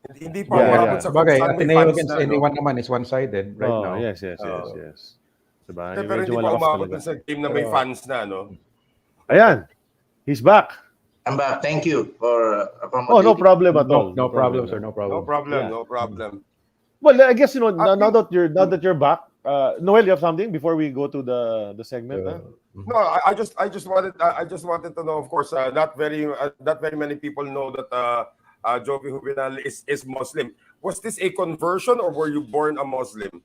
Hindi pa umabot sa bagay, Ateneo against anyone naman is one-sided right now. Yes. Diba? Pero hindi pa umabot sa game na may fans na, no? Ayan, he's back. I'm back. Thank you for accommodating. Oh, no problem at all. No problem, sir. No problem. No problem. Well, I guess now that you're back, Noel, you have something before we go to the segment? No, I just wanted to know. Of course, not very many people know that Jovie Jubinal is Muslim. Was this a conversion or were you born a Muslim?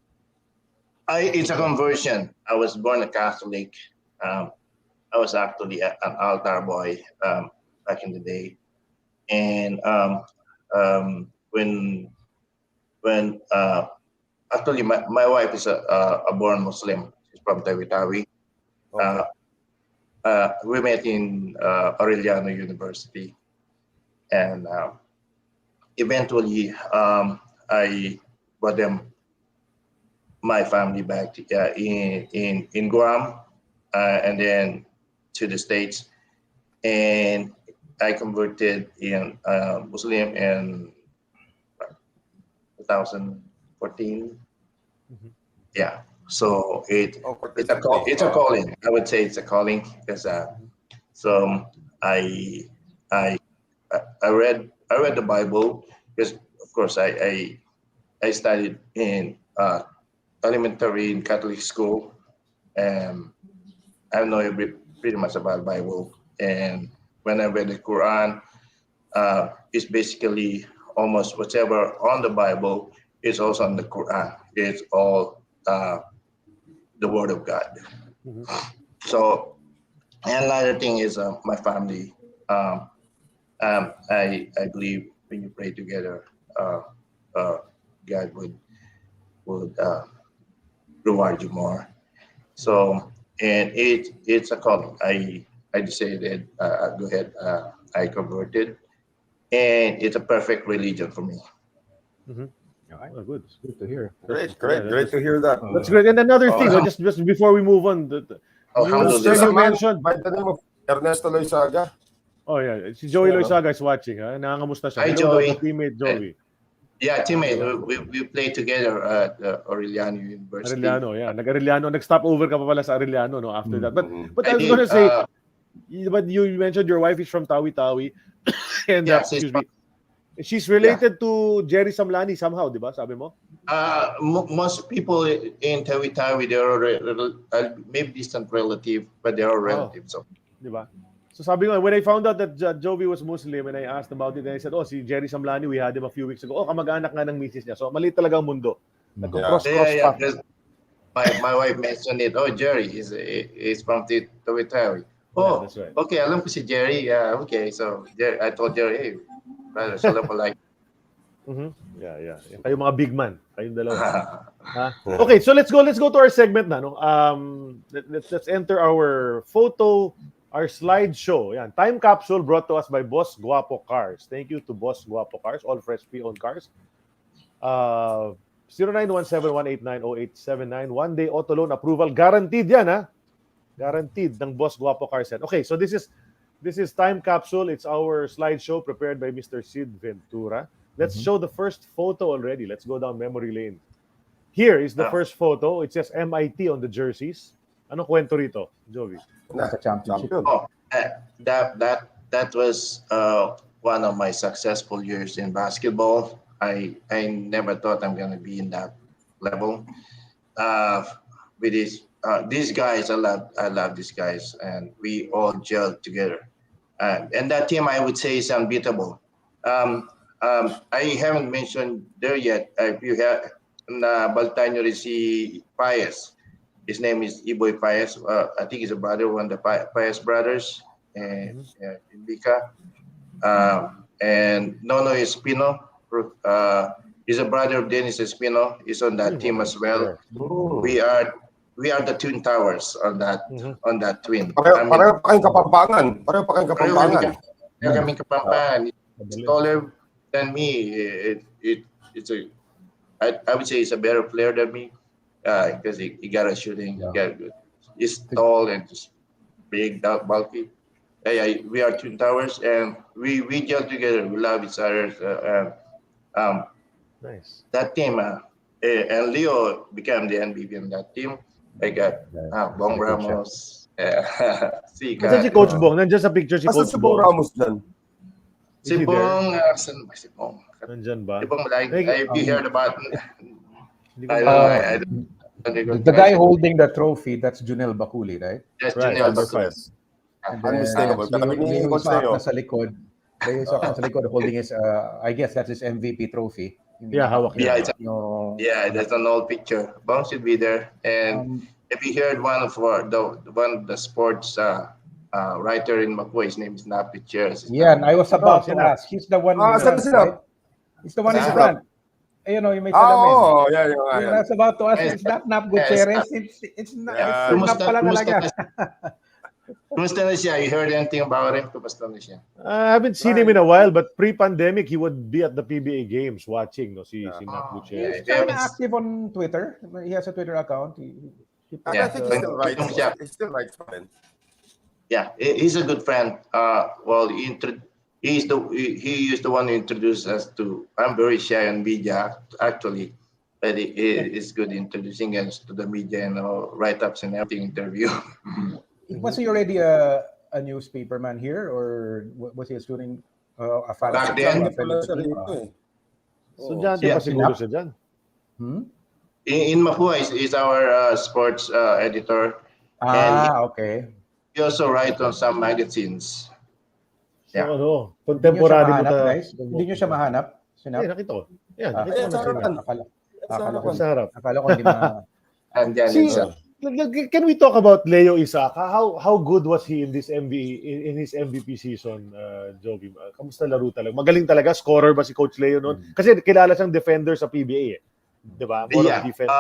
It's a conversion. I was born a Catholic. I was actually an altar boy back in the day, and when actually my wife is a born Muslim. She's from Tawi-Tawi. We met in Arellano University, and eventually I brought my family back in Guam, and then to the States, and I converted in Muslim in 2014. Yeah, so it's a calling. I would say it's a calling because so I read the Bible because of course I studied in elementary in Catholic school, and I know pretty much about Bible. And when I read the Quran, it's basically almost whatever on the Bible is also on the Quran. It's all the Word of God. So, and another thing is my family. I believe when you pray together, God would reward you more. So, and it's a calling. I decided go ahead. I converted, and it's a perfect religion for me. Oh, good. It's good to hear. Great to hear that. That's great. And another thing, just before we move on, you mentioned by the name of Ernesto Loizaga. Oh yeah, si Joey Loizaga is watching. Nangangamusta siya. Hi, Joey. Teammate Joey. Yeah, teammate. We played together at Arellano University. Arellano, yeah. Nag-Arellano. Nag-stop over ka pa pala sa Arellano, no? After that. But I was gonna say, but you mentioned your wife is from Tawi-Tawi. And excuse me. She's related to Jerry Samlani somehow, di ba? Sabi mo? Most people in Tawi-Tawi, they are maybe distant relative, but they are relatives. So. Di ba? So sabi ko, when I found out that Jovie was Muslim and I asked about it, and I said, si Jerry Samlani, we had him a few weeks ago. Kamag-anak nga ng misis niya. So maliit talaga ang mundo. Cross path. My wife mentioned it. Oh, Jerry is from Tawi-Tawi. Oh, that's right. Okay, alam ko si Jerry. Yeah, okay. So I told Jerry, hey, brother, so like. Yeah. Kayo mga big man. Kayong dalawa. Okay, so let's go to our segment na. No? Let's enter our photo our slideshow. Yan. Time capsule brought to us by Boss Guapo Cars. Thank you to Boss Guapo Cars, all fresh pre-owned cars. 0917-189-0879. One-day auto loan approval. Guaranteed yan, ha? Guaranteed ng Boss Guapo Cars yan. Okay, so this is Time Capsule. It's our slideshow prepared by Mr. Sid Ventura. Let's show the first photo already. Let's go down memory lane. Here is the first photo. It says MIT on the jerseys. Anong kwento rito, Jovie? Sa championship. Oh, that was one of my successful years in basketball. I never thought I'm gonna be in that level. With these guys, I love these guys, and we all gelled together. And that team, I would say, is unbeatable. I haven't mentioned there yet. If you have Baltaño si Paez. His name is Iboy Paez. I think he's a brother of one of the Paez brothers, and Indica. And Nono Espino. He's a brother of Dennis Espino. He's on that team as well. We are the twin towers on that twin. Pareho pa kayong Kapampangan. Pareho kaming Kapampangan. He's taller than me. I would say he's a better player than me because he got a shooting. He's tall and just big, bulky. We are twin towers, and we gel together. We love each other. Nice. That team, and Leo became the MVP in that team. I got Bong Ramos. Nasaan si Coach Bong? Nandiyan sa picture si Asan Coach si Bong Bong. Ramos dyan? Si Bong, saan ba si Bong? Nandiyan ba? Si Bong, if you heard about The guy holding the trophy, that's Junel Bakuli, right? Yes, Right, Junior number Bakul. 5. Unmistakable. Leo is sa likod. Leo is sa likod holding his, I guess that's his MVP trophy. Yeah, hawak niya. That's an old picture. Bong should be there. And if you heard one of the sports writer in Mapua, his name is Napi Cheers. Yeah, and I was about to ask. He's the one. Saan sila? Right? He's the one in Saan? front. You know, you may salamin. Oh, yeah. I was about to ask, it's not Gutierrez. It's not pala talaga. Kumusta na siya? You heard anything about him? Kumusta na siya? I haven't seen him in a while, but pre-pandemic, he would be at the PBA games watching. No, si Nat Gutierrez. He's kind of active on Twitter. He has a Twitter account. I think he still writes. He still writes for them. Yeah, he's a good friend. He is the one who introduced us to. I'm very shy on media, actually, but he is good introducing us to the media and write-ups and everything. Interview. Was he already a newspaper man here, or was he a student? A fan? Back then. So dyan pa siguro siya dyan. In Mapua is our sports editor. Okay. He also writes on some magazines. So ano, contemporary mo ta. Hindi nyo siya mahanap? Nakita ko. Yeah, nakita ko na sila. Sa harap. Akala ko hindi ma... Can we talk about Leo Isaka? How good was he in his MVP season, Jovie? Kamusta laro talaga? Magaling talaga, scorer ba si Coach Leo noon? Kasi kilala siyang defender sa PBA, eh. 'Di ba? More of defense.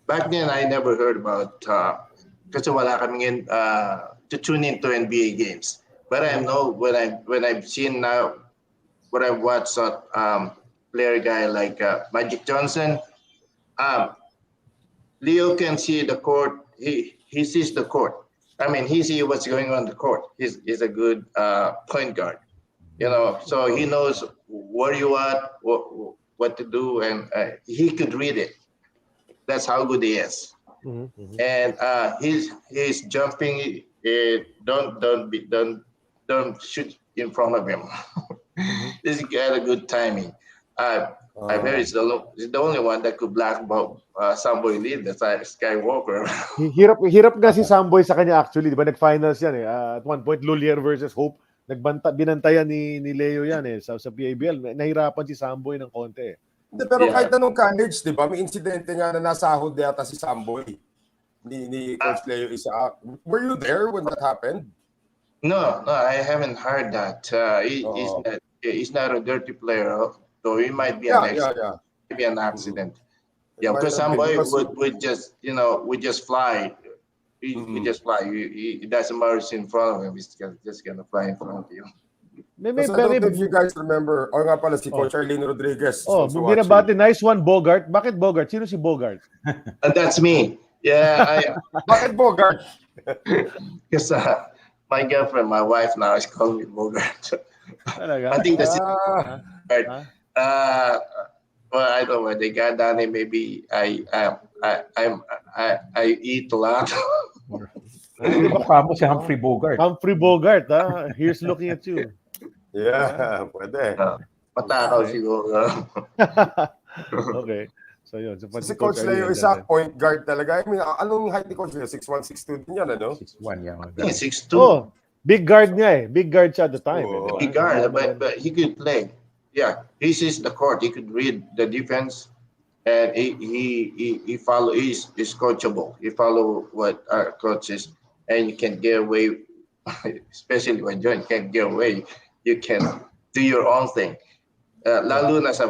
Back then I never heard about kasi wala kaming to tune into NBA games. But I know when I've seen now, what I've watched player guy like Magic Johnson, Leo can see the court. He sees the court. I mean, he sees what's going on the court. He's a good point guard, so he knows where you are, what to do, and he could read it. That's how good he is. And he's jumping. Don't shoot in front of him. This guy had a good timing. I heard he's the only one that could block Samboy lead. That's Skywalker. Hirap nga si Samboy sa kanya actually. Di ba nag-finals yan eh. At one point, Lulier versus Hope. Binantayan ni Leo yan eh sa PABL. Nahirapan si Samboy ng konti eh. Pero kahit anong college, di ba? May insidente nga na nasahod yata si Samboy ni Coach Leo Isaac. Were you there when that happened? No, I haven't heard that. He's not a dirty player. So it might be an accident. Yeah, because Samboy would just fly You just fly. It doesn't matter who's in front of him. He's just gonna fly in front of you. Because I don't know if you guys remember, nga pala si Coach Arlene Rodriguez. is also binabati, watching. nice one, Bogart. Bakit Bogart? Sino si Bogart? And that's me. Yeah, Bakit Bogart? because my girlfriend, my wife now is calling me Bogart. Talaga? I think that's it. Ah. Well, I don't know. They got down there. Maybe I eat a lot. Di ba kamo si Humphrey Bogart? Humphrey Bogart, ha? Here's looking at you. Yeah, pwede. Matakaw Okay. siguro. Okay. So yun. So, Si Coach Leo isa point guard talaga. I mean, anong height ni Coach Leo? 6'1", 6'2 din yan, ano? 6'1 yan. Yeah, 6'2". Oh, big guard niya eh. Big guard siya at the time. Oh. Big guard, but he could play. Yeah, he sees the court. He could read the defense, and he follow. He's coachable. He follow what our coach is, and you can get away. Especially when you can't get away, you can do your own thing. Lalo na sa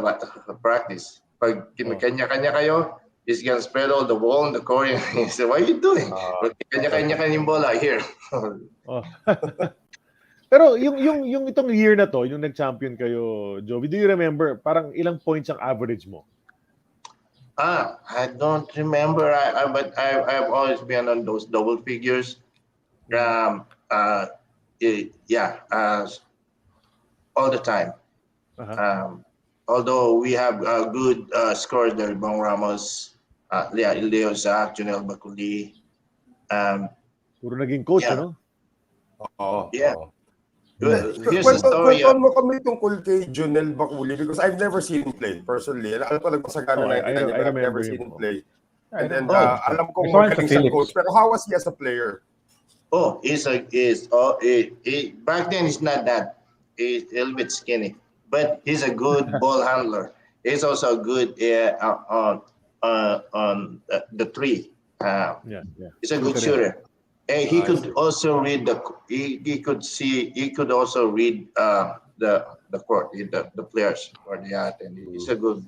practice. Pag kanya-kanya kayo, he's gonna spread all the ball on the court. He said, "What are you doing? Kanya-kanya kanyang bola here." Oh. Pero yung itong year na to, yung nag-champion kayo, Jovie, do you remember parang ilang points ang average mo? I don't remember. But I've always been on those double figures. All the time. Although we have a good score there, Bong Ramos, Leo Zach, Junel Baculi. Puro naging coach, ano? Oo. Yeah. Here's Well, the story. kwento mo kami tungkol kay Junel Baculi because I've never seen him play personally. Alam ko nagpasagana na I I've remember never seen him play. And then, Oh. alam ko I saw him magaling sa siyang Philips. coach. Pero how was he as a player? Oh, back then he's not that. He's a little bit skinny, but he's a good ball handler. He's also good on the three. Yeah. He's a good shooter. And he could also read he could also read the court, the players or the and he's a good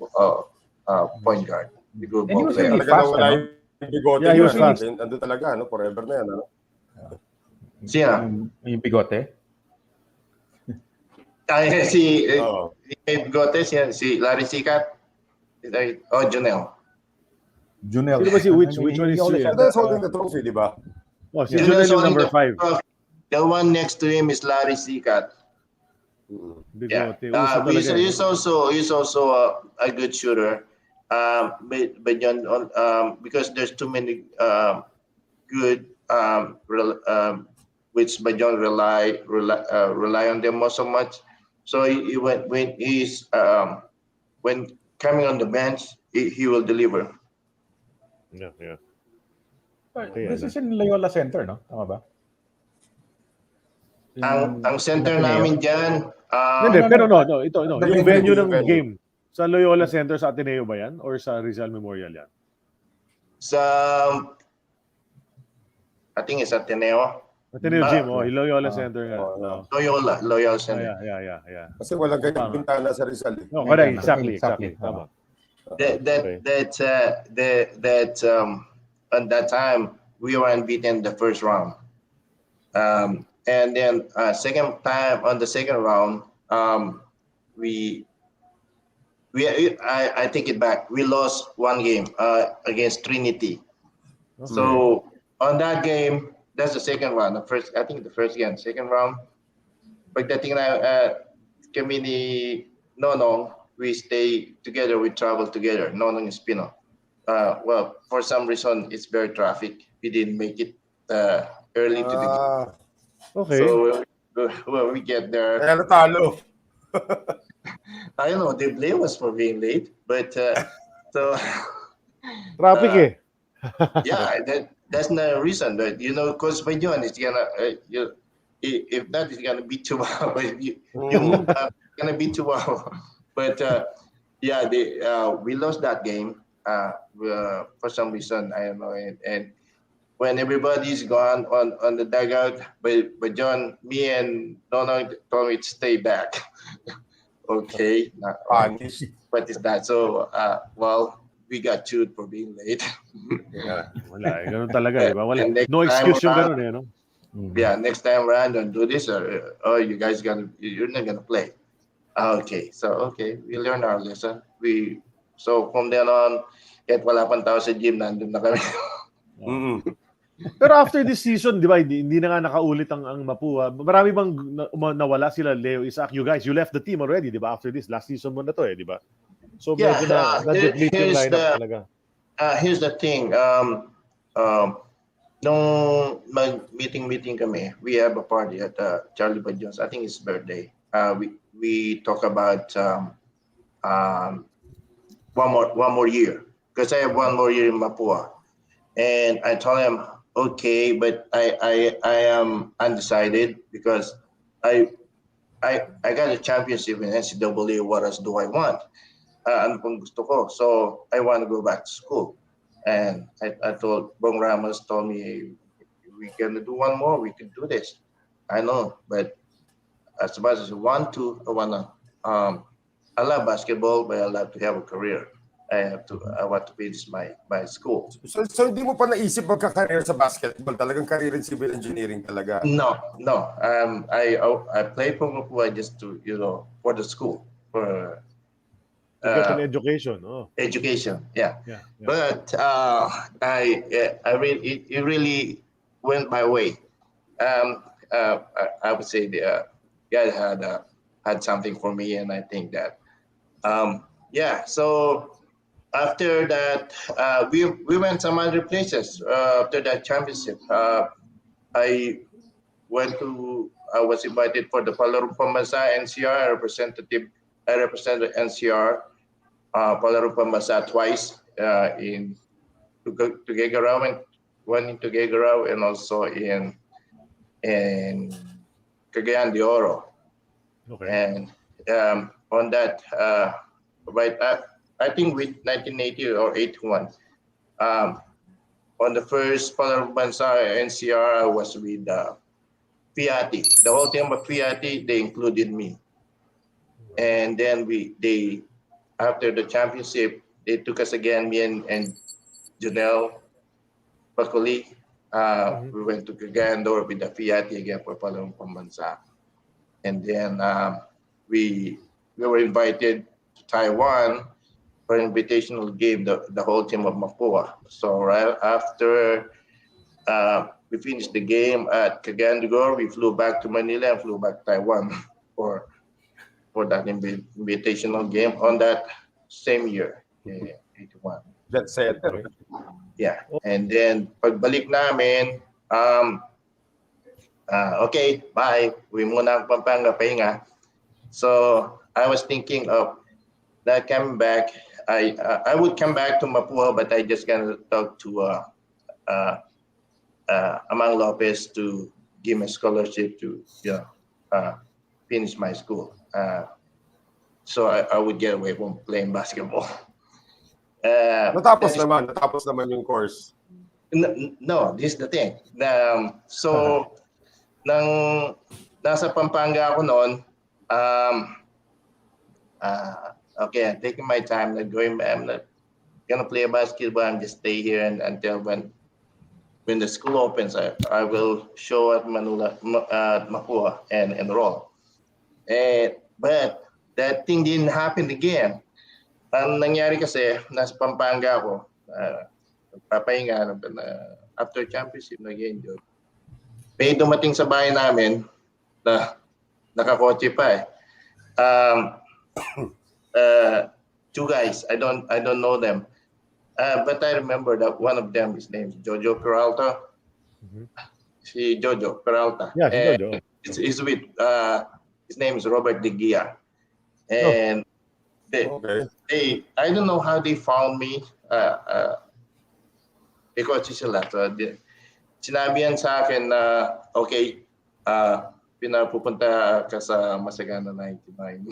point guard. A good And he ball was player. really Talaga fast, nawala ano? yung bigote Yeah, he niya, was ano? fast. Ando talaga, ano? Forever na yan, ano? Siya. Yung bigote? Si Oo. Gotes, si Larry Sikat. Junel. Junel. Sino ba si which one is always you? had That's that, holding the trophy, di ba? Oh, si Junel's Junel yung holding number 5. The one next to him is Larry Sikat. Yeah. Bigote. Uso talaga. He's also a good shooter. But because there's too many good which Bajon rely on them so much. So when coming on the bench, he will deliver. Yeah. This is in Loyola Center, no? Tama ba? Ang center Ateneo. namin dyan, Hindi, pero no. Ito. The Yung venue, venue ng venue. game. Sa Loyola Center sa Ateneo ba yan? Or sa Rizal Memorial yan? sa I think it's Ateneo. Ateneo Gym, Loyola Center nga. Loyola Center. Yeah. Kasi walang ganyang bintana sa Rizal. No, correct. Exactly. Tama. At that time we were unbeaten the first round, and then second time on the second round, I take it back. We lost one game against Trinity. Okay. So on that game, that's the second round. I think the first game, second round. Pagdating na kami ni Nonong, we stay together, we travel together. Nonong is Pino. Well, for some reason, it's very traffic. We didn't make it early to the game. Okay. So when we get there, Kaya natalo. I don't know, they blame us for being late, but so Traffic eh. yeah, that's not a reason. But Coach Bayon is gonna if that is gonna be 2 hours, you move up, it's gonna be 2 hours. But yeah, we lost that game for some reason. I don't know. And when everybody's gone on the dugout, but John, me and Donald told me to stay back. Okay, Panis. what is that? So well, we got chewed for being late. Yeah. Wala, ganun talaga, di ba? Wala. And next No time excuse yung around, ganun, no? yeah, next time around, don't do this, or you guys you're not gonna play. Okay, so we learn our lesson. So from then on, kahit wala pang tao sa gym, nandun na kami. Pero after this season, di ba, hindi na nga nakaulit ang Mapua. Marami bang nawala sila, Leo, Isaac? You guys, you left the team already, di ba? After this, last season mo na to, di ba? So Yeah, medyo na-deplete yung lineup talaga. Here's the thing. Nung mag-meeting kami, we have a party at Charlie Badjon's. I think it's birthday. We talk about one more year, because I have one more year in Mapua, and I told him, okay, but I am undecided because I got a championship in NCAA. What else do I want? Ano pang gusto ko? So I want to go back to school. And I told Bong Ramos, told me, we can do one more, we can do this. I know, but as much as I want to, I love basketball, but I love to have a career. I want to finish my school. So hindi mo pa naisip magka-career sa basketball? Talagang career in civil engineering talaga? No. I play for Mapua just to, for the school, for To get an education. education. Yeah. But it really went my way. I would say God had something for me, and I think that so after that we went some other places. After that championship, I was invited for the Palaro Pambasa NCR representative. I represented NCR Palaro Pambasa twice in Tuguegarao, one in Tuguegarao, and also in Cagayan de Oro. Okay. And on that, I think with 1980 or 81, on the first Palaro Pambasa NCR, I was with Fiati. The whole team of Fiati, they included me. And then after the championship, they took us again, me and Junel Pacoli. We went to Cagayan de Oro with the Fiati again for Palaro Pambasa. And then we were invited to Taiwan for an invitational game, the whole team of Mapua. So right after we finished the game at Cagayan de Oro, we flew back to Manila and flew back to Taiwan for that invitational game on that same year, 81. That's it. Yeah. And then pagbalik namin, okay, bye. Uwi muna ang Pampanga, pahinga. So I was thinking of not coming back. I would come back to Mapua, but I just gonna talk to Amang Lopez to give me a scholarship to finish my school. So I would get away from playing basketball. Natapos naman yung course. No, this is the thing. So nang nasa Pampanga ako noon, okay, I'm taking my time. I'm not gonna play basketball. I'm just stay here until when the school opens. I will show at Mapua and enroll. But that thing didn't happen again. Ang nangyari kasi, nasa Pampanga ako, papahinga after championship, nag-enjoy. May dumating sa bahay namin na nakakotse pa two guys, I don't know them. But I remember that one of them, his name is Jojo Peralta. Si Jojo Peralta. Yeah, si Jojo. He's with, his name is Robert De Gia. And they I don't know how they found me. Because sila. So, sinabi yan sa akin na, okay, pinapupunta ka sa Masagana 99.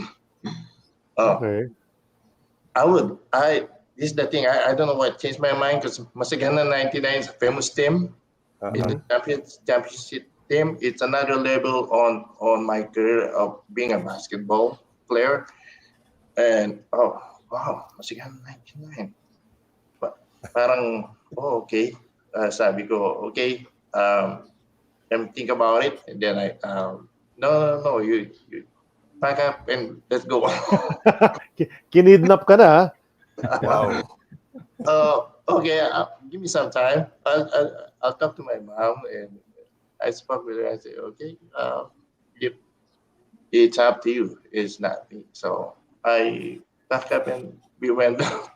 Okay. This is the thing, I don't know what changed my mind, because Masagana 99 is a famous team. It's the championship team. It's another level on my career of being a basketball player. And wow, Masagana 99. parang, oh, okay. Sabi ko, okay, let me think about it. And then no, you pack up and let's go. Kinidnap ka na, ha? Wow. Okay, give me some time. I'll talk to my mom, and I spoke with her. I said, okay, if it's up to you, it's not me. So I packed up and we went down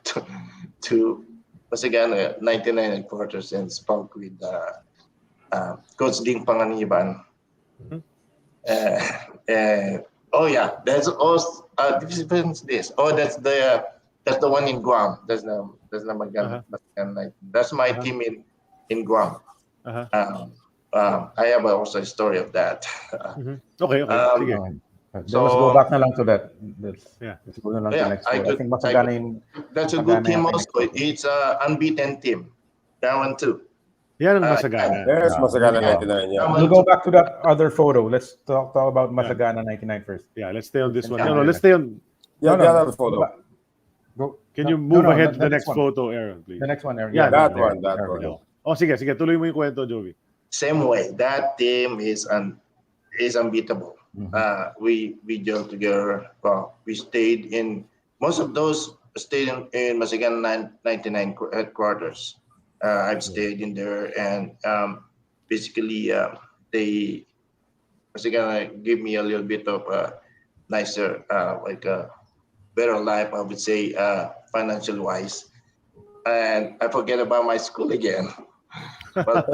to Masagana 99 headquarters and spoke with Coach Ding Panganiban. Mhm. Oh yeah, that's also this. Oh, that's the one in Guam. That's the Masagana. That's my team in Guam. Uh-huh. I have also a story of that. Okay. Sige. Then let's go back na lang to that. Yeah. Let's go na lang to Yeah, next one. I think Masagana yung that's a good Masagana team yung also. next one. It's an unbeaten team. That one too. Yan ang Masagana. Yes, Masagana Yeah. 99. Yeah. We'll go back to that other photo. Let's talk about Masagana 99 first. Yeah, let's stay on this one. Yeah. No, let's stay on. Yeah, No, the no. other photo. Go. Can No, you move no, ahead to the next next one. photo, Aaron, please? The next one, Aaron. Yeah, that there. one. There we go. Oh, sige. Tuloy mo yung kwento, Jovie. Same way. That team is unbeatable. We joined together. Well, we stayed in most of those stayed in Masagana 99 headquarters. I've stayed in there, and basically they Masagana give me a little bit of a nicer, like a better life, I would say, financial wise. And I forget about my school again. But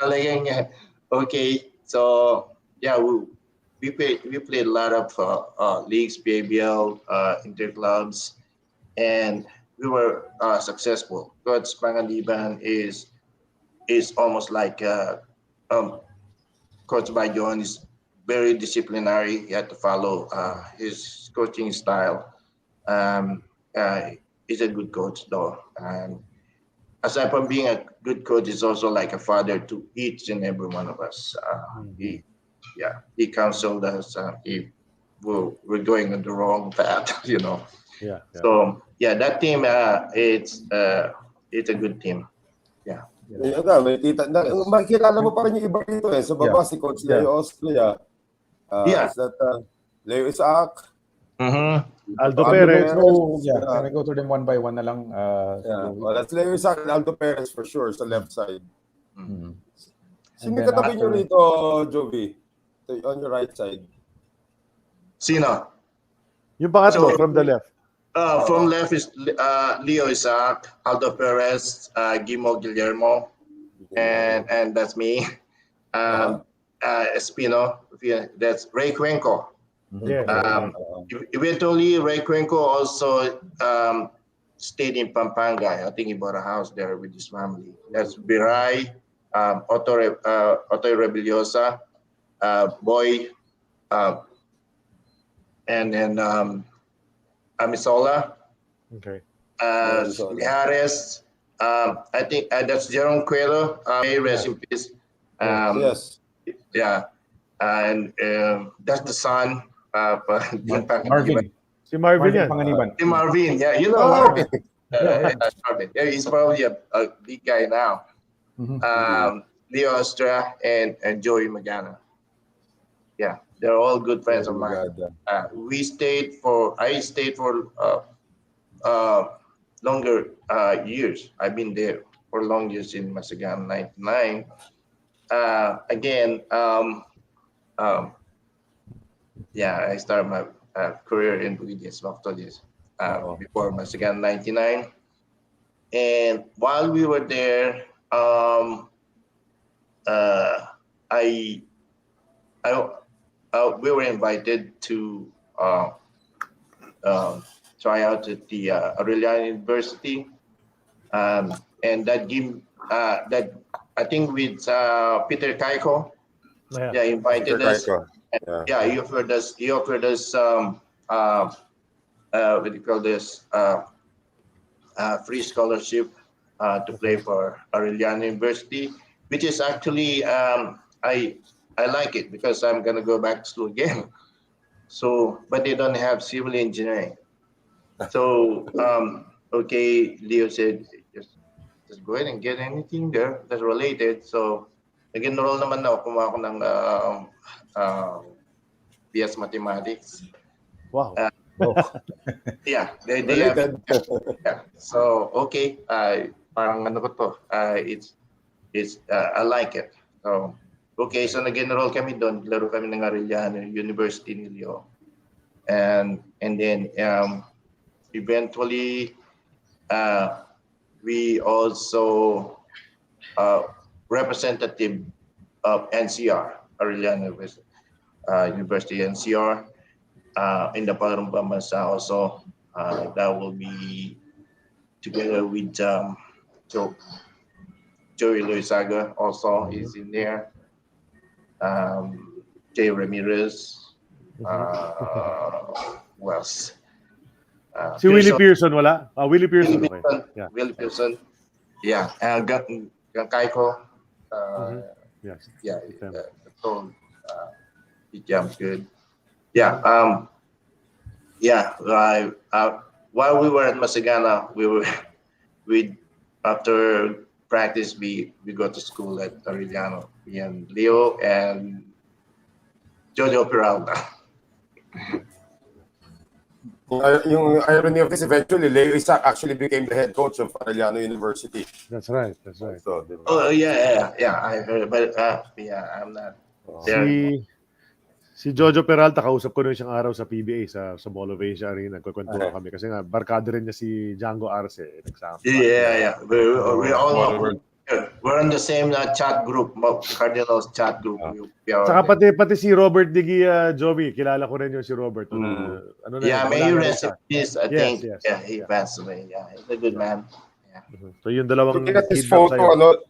talagang, okay, so yeah, we played a lot of leagues, PBL, interclubs, and we were successful. Coach Panganiban is almost like Coach Bayon is very disciplinary. He had to follow his coaching style. He's a good coach though, and aside from being a good coach, he's also like a father to each and every one of us. He counseled us if we're going on the wrong path, you know. Yeah. So yeah, that team, it's a good team. Yeah. May kita, makikilala mo pa rin yung iba dito eh. Sa baba, si Coach Leo Austria. Is that Leo Isaac? Aldo Perez. Can we go through them one by one na lang? Well, that's Leo Isaac and Aldo Perez for sure sa left side. Sino katabi nyo rito, Jovie? On your right side. Sino? Yung pangatlo, from the left. From left is Leo Isaac, Aldo Perez, Guimo Guillermo, and that's me. Espino, that's Ray Cuenco. Eventually, Ray Cuenco also stayed in Pampanga. I think he bought a house there with his family. That's Biray, Otto Rebeliosa, Boy, and then Amisola. Okay. Mijares. I think that's Jerome Cuero. Rest in peace. Yes. Yeah. And that's the son. Marvin. Si Marvin yan. Panganiban. Marvin, yeah, you know Marvin. Marvin. Yeah, he's probably a big guy now. Leo Austria and Joey Magana. Yeah, they're all good friends of mine. I stayed for longer years. I've been there for long years in Masagana 99. Again, I started my career in Bugides, before Masagana 99. And while we were there, we were invited to try out at the Aurelian University, and that gave that I think with Peter Kaiko, invited us. Yeah, he offered us. What do you call this? Free scholarship to play for Aurelian University, which is actually I like it because I'm gonna go back to school again. So, but they don't have civil engineering. So okay, Leo said, just go ahead and get anything there that's related. So, nag-enroll naman ako, kumuha ako ng BS Mathematics. Wow. Oh. Yeah, they have it. Related. Yeah. So, okay, parang ano ko to, I like it. So, okay, so nag-enroll kami doon, laro kami ng Arellano University ni Leo. And then eventually we also representative of NCR, Arellano University NCR, in the Parumba Masa also. That will be together with Joey Luisaga also is in there. Jay Ramirez. Who else? Si Willie Pearson wala? Willie Pearson, Willie okay. Pearson. Yeah. Willie Pearson. Yeah. Gangkaiko. Yes. Yeah. Them. So, he jumped good. Yeah. While we were at Masagana, after practice we go to school at Arellano. And Leo and Jojo Peralta. Yung irony of this, eventually, Leo Isaac actually became the head coach of Arellano University. That's right. So, di ba? Oh yeah. I heard, but I'm not there. Si Jojo Peralta, kausap ko rin siyang araw sa PBA, sa Mall of Asia Arena. Nagkukwentuhan kami kasi nga, barkada rin niya si Django Arce. Yeah. We're in the same chat group, Cardinals chat group. Saka pati si Robert Digia, Jovie, kilala ko rin yung si Robert. May he rest in peace, I think. Yes. Yeah, he passed away. Yeah, he's a good man. Yeah. So yung dalawang looking at this kidnap photo, sa'yo.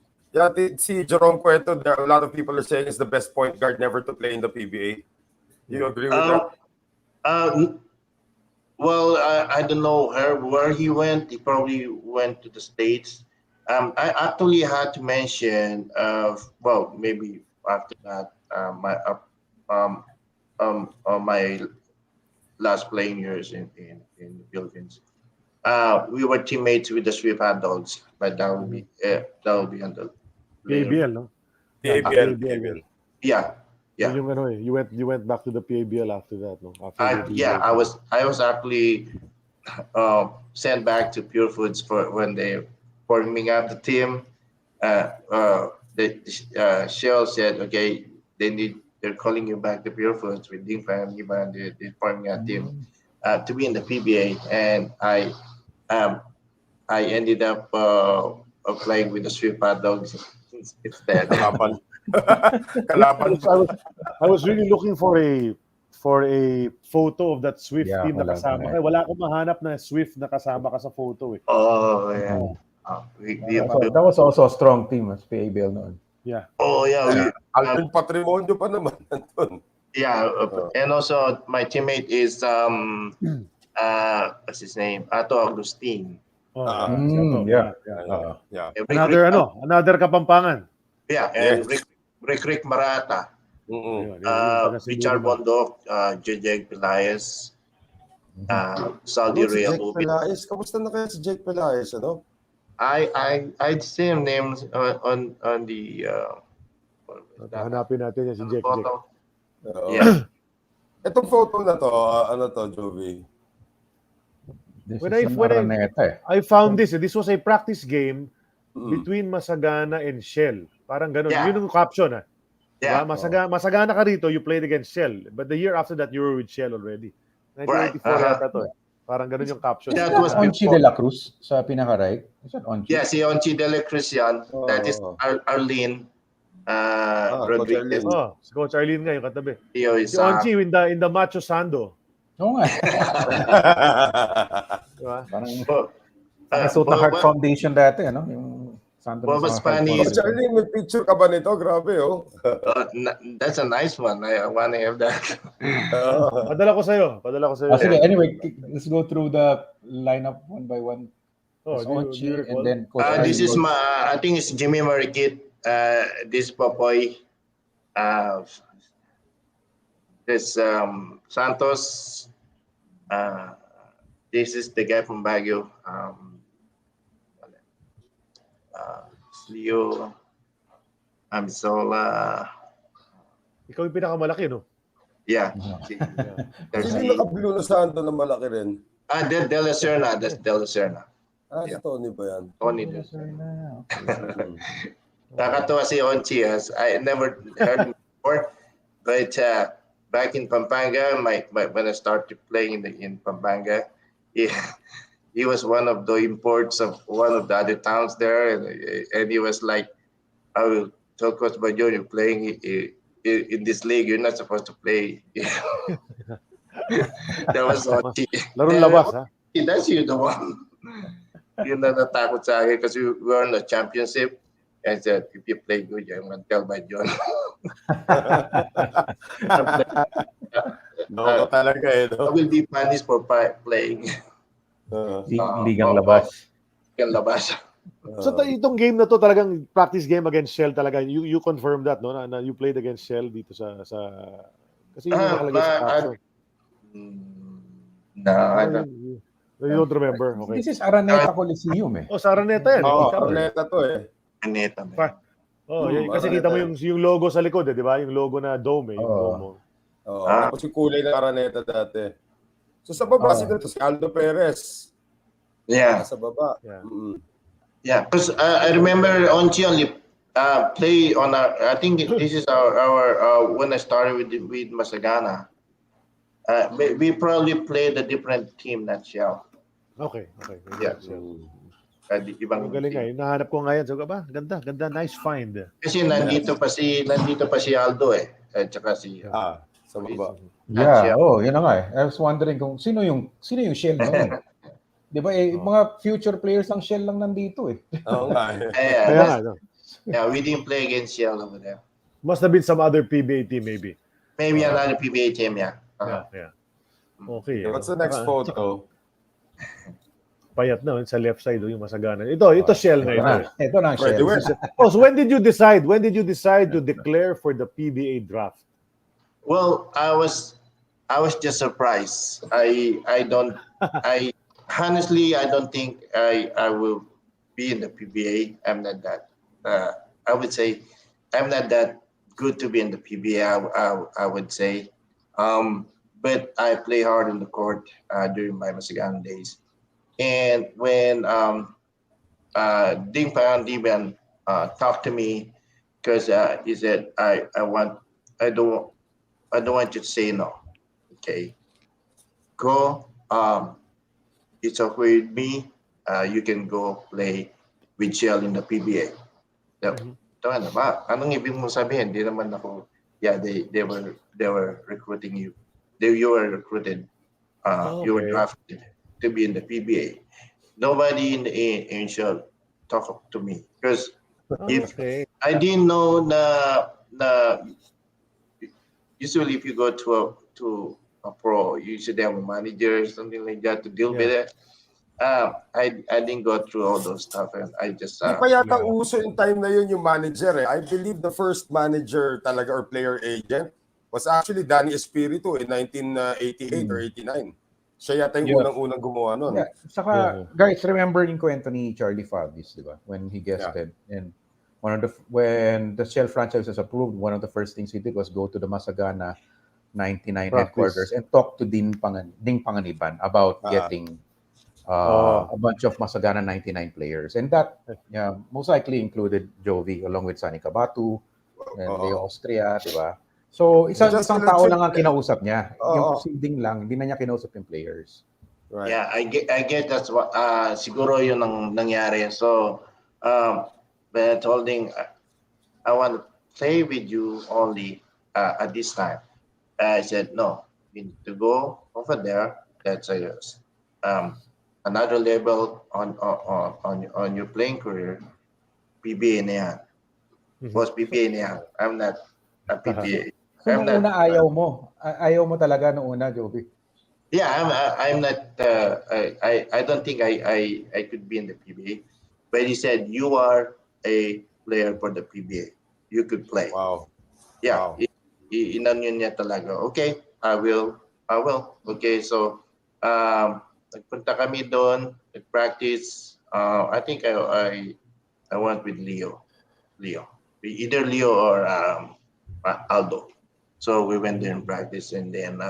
si Jerome Cueto, there are a lot of people are saying is the best point guard never to play in the PBA. Do you agree with that? Well, I don't know where he went. He probably went to the States. I actually had to mention, maybe after that, my last playing years in the Philippines. We were teammates with the Swift Hot Dogs, but that will be on the PABL, no? PABL. Yeah. You went back to the PABL after that, no? I was actually sent back to Pure Foods for when they forming up the team. The Shell said, okay, they're calling you back to Pure Foods with Ding Fan, they're forming a team to be in the PBA, and I ended up playing with the Swift Hot Dogs instead. I was really looking for a photo of that Swift team na kasama. Wala akong mahanap na Swift na kasama ka sa photo eh. Oh yeah. That was also a strong team as PABL noon. Yeah. Oh yeah. Alvin Patrimonio pa naman nandun. Yeah, and also my teammate is what's his name? Ato Agustin. Yeah. Another Kapampangan. Yeah, and Rick Marata. Richard Bondok, Jejeg Pelaez, Saudi Real. Jake Pelaez, kamusta na kaya si Jake Pelaez, ano? I'd see him names on the Hanapin natin yan si Jake. photo. Yeah. Itong photo na to, ano to, Jovie? I found this. This was a practice game between Masagana and Shell. Parang ganun. Yeah. Yun yung caption, ha? Yeah. Masagana ka rito, you played against Shell. But the year after that, you were with Shell already. 1984 yata to. Parang ganun yung caption. That was Onchi de la Cruz sa pinaka-right. Is that Onchi? Yeah, si Onchi de la Cruz yan. That is Arlene Rodriguez. Si Coach Arlene nga yung katabi. Si Onchi in the Macho Sando. Oo nga. Diba? Parang Sota Heart Foundation dati, ano? Yung Sando What was funny is... Charlie, may picture ka ba nito? Grabe, oh. That's a nice one. I want to have that. Padala ko sa'yo. Sige, anyway, let's go through the lineup one by one. Onchi, and then Coach this is I think it's Jimmy Marikit. This Popoy. This Santos. this is the guy from Baguio. Leo, Amisola. Ikaw yung pinakamalaki, no? Yeah. Sino yung naka-blue na saan doon na malaki rin? De La Serna. That's De La Serna. Si Tony ba yan? Tony. Nakatawa si Onchi. I never heard him before. But back in Pampanga, when I started playing in Pampanga, he was one of the imports of one of the other towns there, and he was like, "I will tell Coach Bajon, you're playing in this league. You're not supposed to play." That was Onchi. Larong labas, ha? That's you, the one. Yun na natakot sa akin kasi we were in the championship. I said, if you play good, I'm going to tell my John. No, talaga eh. I will be punished for playing. Ligang labas. Ligang labas. So itong game na to talagang practice game against Shell talaga. You confirm that, no? Na you played against Shell dito sa kasi yun yung nakalagay sa capsule. No, I don't. You don't remember? Okay. This is Araneta Coliseum eh. Sa Araneta yan. Araneta to eh. Araneta. Kasi kita mo yung logo sa likod, di ba? Yung logo na dome, yung dome. Tapos yung kulay ng Araneta dati. So sa baba sila to, si Aldo Perez. Yeah. Sa baba. Yeah, because I remember Onchi only play on our. I think this is our when I started with Masagana. We probably played a different team, not Shell. Okay. Yeah. Ibang galing nga. Nahanap ko nga yan. So, ganda. Nice find. Kasi nandito pa si Aldo eh. At saka si sa baba. Yeah, yun na nga eh. I was wondering kung sino yung Shell noon. 'Di ba mga future players ng Shell lang nandito eh. Oo nga. Yeah, we didn't play against Shell over there. Must have been some other PBA team maybe. Maybe another PBA team, yeah. Yeah. Okay. What's the next photo? Payat na sa left side yung Masagana. Ito Shell na ito. Ito na ang Shell. So when did you decide to declare for the PBA draft? Well, I was just surprised. Honestly, I don't think I will be in the PBA. I'm not that. I would say I'm not that good to be in the PBA. I would say. But I play hard on the court during my Masagana days. And when Ding Pangandiban talked to me, because he said, I don't want you to say no. Okay, go. It's okay with me. You can go play with Shell in the PBA. Tama na ba? Anong ibig mo sabihin? Di naman ako. Yeah, they were recruiting you. You were recruited. You were drafted to be in the PBA. Nobody in Shell talked to me because if I didn't know usually if you go to a pro, you should have a manager or something like that to deal with it. I didn't go through all those stuff, and I just. Di pa yata uso yung time na yun yung manager eh. I believe the first manager talaga or player agent was actually Danny Espiritu in 1988 or 89. Siya yata yung unang-unang gumawa nun. Yeah. Saka, guys, remember yung kwento ni Charlie Fabius, di ba? When he guested. And when the Shell franchise was approved, one of the first things he did was go to the Masagana 99 headquarters and talk to Ding Panganiban about getting a bunch of Masagana 99 players. And that most likely included Jovie along with Sani Cabatu and Leo Austria, di ba? So, isang tao lang ang kinausap niya. Yung seeding lang, hindi na niya kinausap yung players. Right. Yeah, I get that's what siguro yun ang nangyari. So, but I told him I want to play with you only at this time. I said no, you need to go over there. That's another level on your playing career. PBA na yan. Post PBA na yan. I'm not a PBA. So, nung una ayaw mo talaga nung una, Jovie? Yeah, I'm not. I don't think I could be in the PBA. But he said you are a player for the PBA. You could play. Wow. Yeah. Inanyon niya talaga. Okay, I will. Okay, so nagpunta kami doon, nag-practice. I think I went with Leo. Either Leo or Aldo. So we went there and practice, and then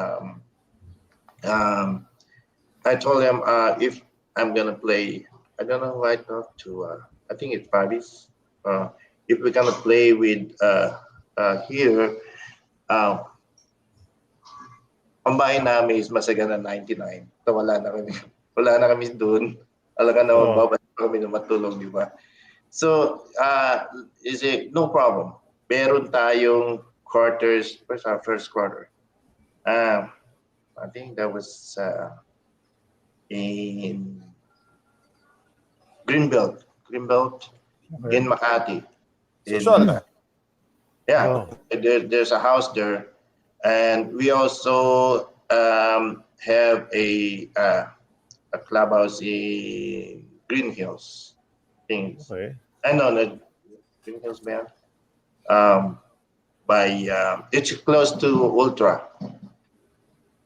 I told him if I'm gonna play, I don't know who I talked to. I think it's Faris. If we're gonna play with here, ang bahay namin is Masagana 99. So wala na kami doon. Alaga naman babalik pa kami na matulog, di ba? So, is it no problem? Meron tayong quarters, where's our first quarter? I think that was in Greenbelt in Makati. Social. Yeah, there's a house there, and we also have a clubhouse in Green Hills. Things. Okay. I know the Green Hills band. It's close to Ultra.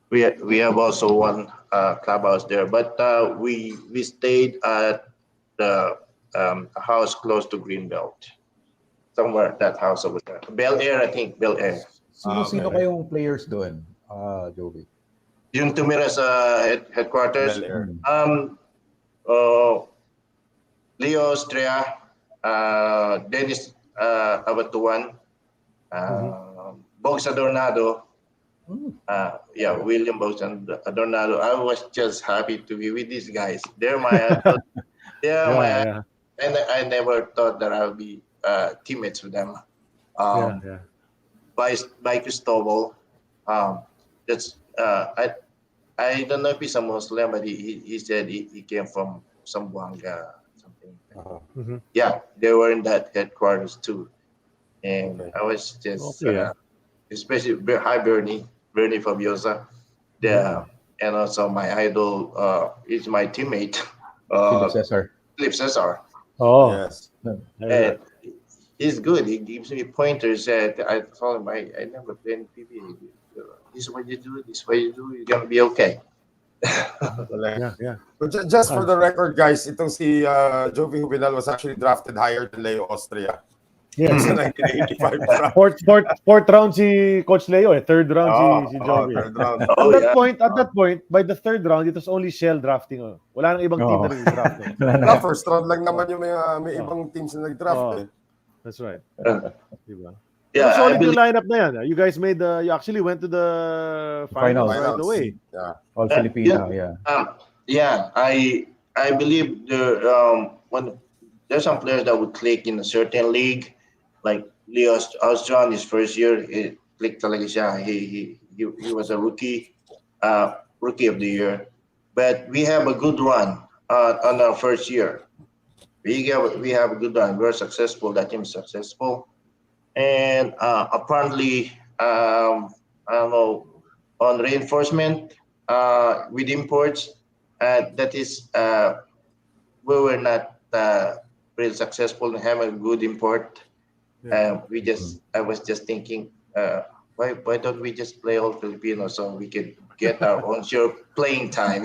We have also one clubhouse there, but we stayed at the house close to Greenbelt, somewhere that house over there. Bel Air, I think Bel Air. Sino kayong players doon, Jovie? Yung tumira sa headquarters. Bel Air. Leo Estrella, Dennis Abatuan, Bogs Adornado. William Bogs Adornado. I was just happy to be with these guys. They're my and I never thought that I would be teammates with them. By Cristobal, that's I don't know if he's a Muslim, but he said he came from Zamboanga, something. Yeah, they were in that headquarters too, and I was just especially hi Bernie Fabiosa, and also my idol is my teammate, Philip Cesar. Oh, Yes. And he's good. He gives me pointers. I told him I never played in PBA. This is what you do. This is what you do. You're gonna be okay. yeah. But just for the record, guys, itong si Jovie Jubinal was actually drafted higher than Leo Austria. Yes. Sa 1985 draft. Fourth round si Coach Leo, third round si Jovie. Third round. At that point, by the third round, it was only shell drafting. Wala nang ibang team na nag-draft. First round lang naman yung may ibang teams na nag-draft. That's right. Diba? Yeah, solid yung lineup na yan. You guys you actually went to the finals right away. Yeah. All Filipino, I believe when there's some players that would click in a certain league, like Leo Austria, his first year, it clicked talaga siya. He was a rookie of the year. But we have a good run on our first year. We have a good run. We're successful. That team is successful. And apparently, I don't know, on reinforcement with imports, that is, we were not really successful in having a good import. I was just thinking, why don't we just play all Filipino so we can get our own share playing time,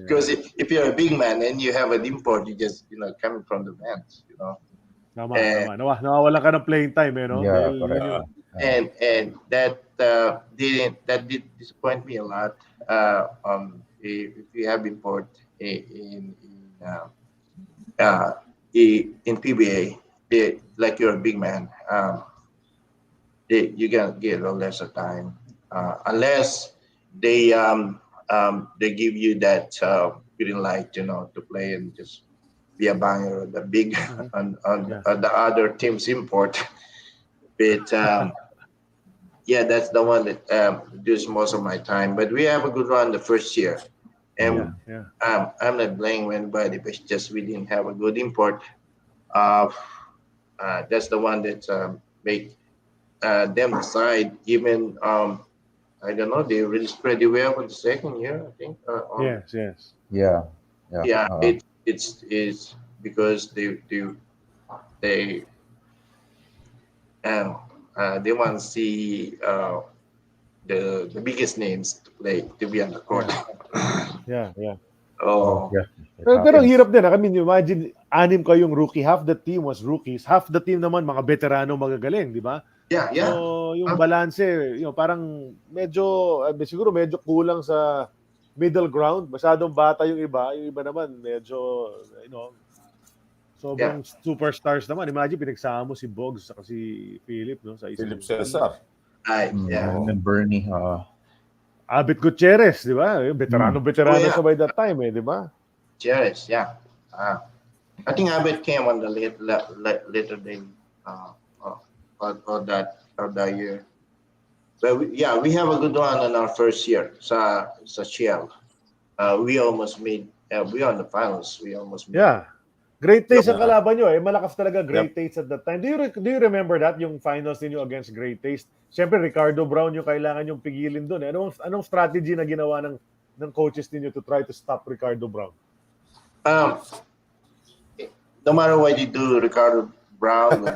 Because if you're a big man and you have an import, you just coming from the bench, Tama. Nawawala ka ng playing time, Yeah, correct. And that did disappoint me a lot. If you have import in PBA, like you're a big man, you can get a lesser time unless they give you that green light, to play and just be a banger or the big on the other team's import. But that's the one that does most of my time. But we have a good run the first year, and I'm not blaming anybody, but just we didn't have a good import. That's the one that make them decide. Even I don't know, they really spread the well for the second year, I think. Yes. Yeah. It's because they want to see the biggest names to be on the court. Yeah. Oh, Yeah. Pero ang hirap din. I mean, imagine, 6 kayong rookie. Half the team was rookies. Half the team naman, mga veterano magagaling, di ba? yeah, yeah. So, yung balance, parang siguro medyo kulang sa middle ground. Masyadong bata yung iba naman, medyo, sobrang superstars naman. Imagine, pinagsama mo si Boggs at si Philip, no? Sa isang Philip Cesar. Yeah. And then Bernie. Abit Gutierrez, di ba? Veterano Oh, yeah. siya by that time, di ba? Cheers, yeah. I think Abbott came on the later day of that year. But we have a good one in our first year sa Shell. We almost made we on the finals. We almost made. Yeah. Great Taste ang kalaban nyo. Malakas talaga Great Taste at that time. Do you remember that, yung finals niyo against Great Taste? Siyempre, Ricardo Brown yung kailangan yung pigilin doon. Anong strategy na ginawa ng coaches niyo to try to stop Ricardo Brown? No matter what you do, Ricardo Brown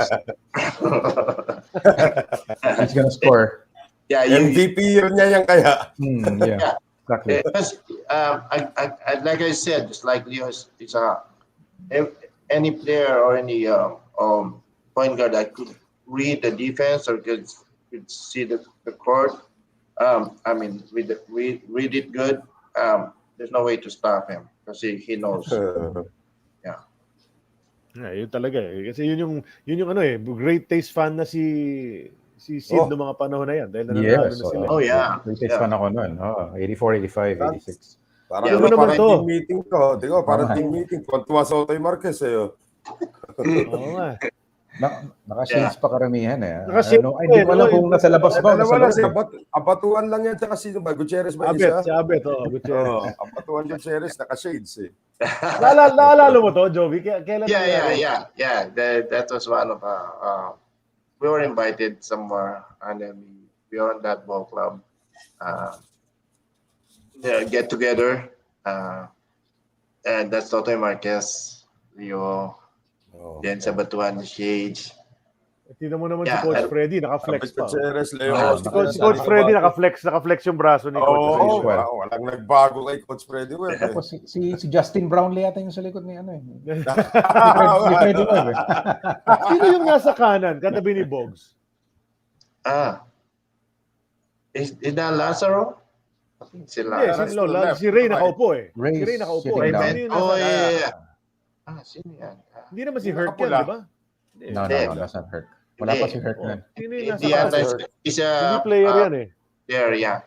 He's gonna score. Yeah, MVP yun niya yan kaya. Yeah, exactly. Like I said, just like Leo, it's any player or any point guard that could read the defense or could see the court. I mean, we read it good. There's no way to stop him because he knows. Yeah, yun talaga eh. Kasi yun yung Great Taste fan na si Sid noong mga panahon na yan. Dahil nanalo na sila. Oh yeah. Great Taste fan ako noon. 84, 85, 86. Parang naman to. team meeting ko. Di ko, parang team meeting. Kontuwa sa Otoy Marquez eh. Oo nga. Naka-shades pa karamihan eh. Naka-shades Hindi ko alam kung nasa labas ba. Wala siya. Abatuan lang yan. Tsaka sino ba? Gutierrez ba isa? Si Abet. Gutierrez. Abatuan Gutierrez. Naka-shades eh. Naalala mo to, Jovie? Kailan Yeah. That was one of we were invited somewhere and then we were on that ball club. Get together. And that's Totoy Marquez, Leo, then sa Batuan Shades. Tingnan mo naman si Coach Freddy, naka-flex pa. Gutierrez, Leo. Si Coach Freddy, naka-flex yung braso ni Coach Freddy. Walang nagbago kay Coach Freddy. Tapos si Justin Brownlee yata yung sa likod ni Si Freddy Webb. Sino yung nasa kanan, katabi ni Boggs? Is that Lazaro? I think sila. Si Ray nakaupo eh. Ray Si Ray nakaupo. sitting down. Yeah. Sino yan? Hindi naman si Hurt yan, di ba? No, that's not Hurt. Wala pa si Hurt nun. Sino yung nasa kanan? Hindi Hindi player yan eh. There, yeah.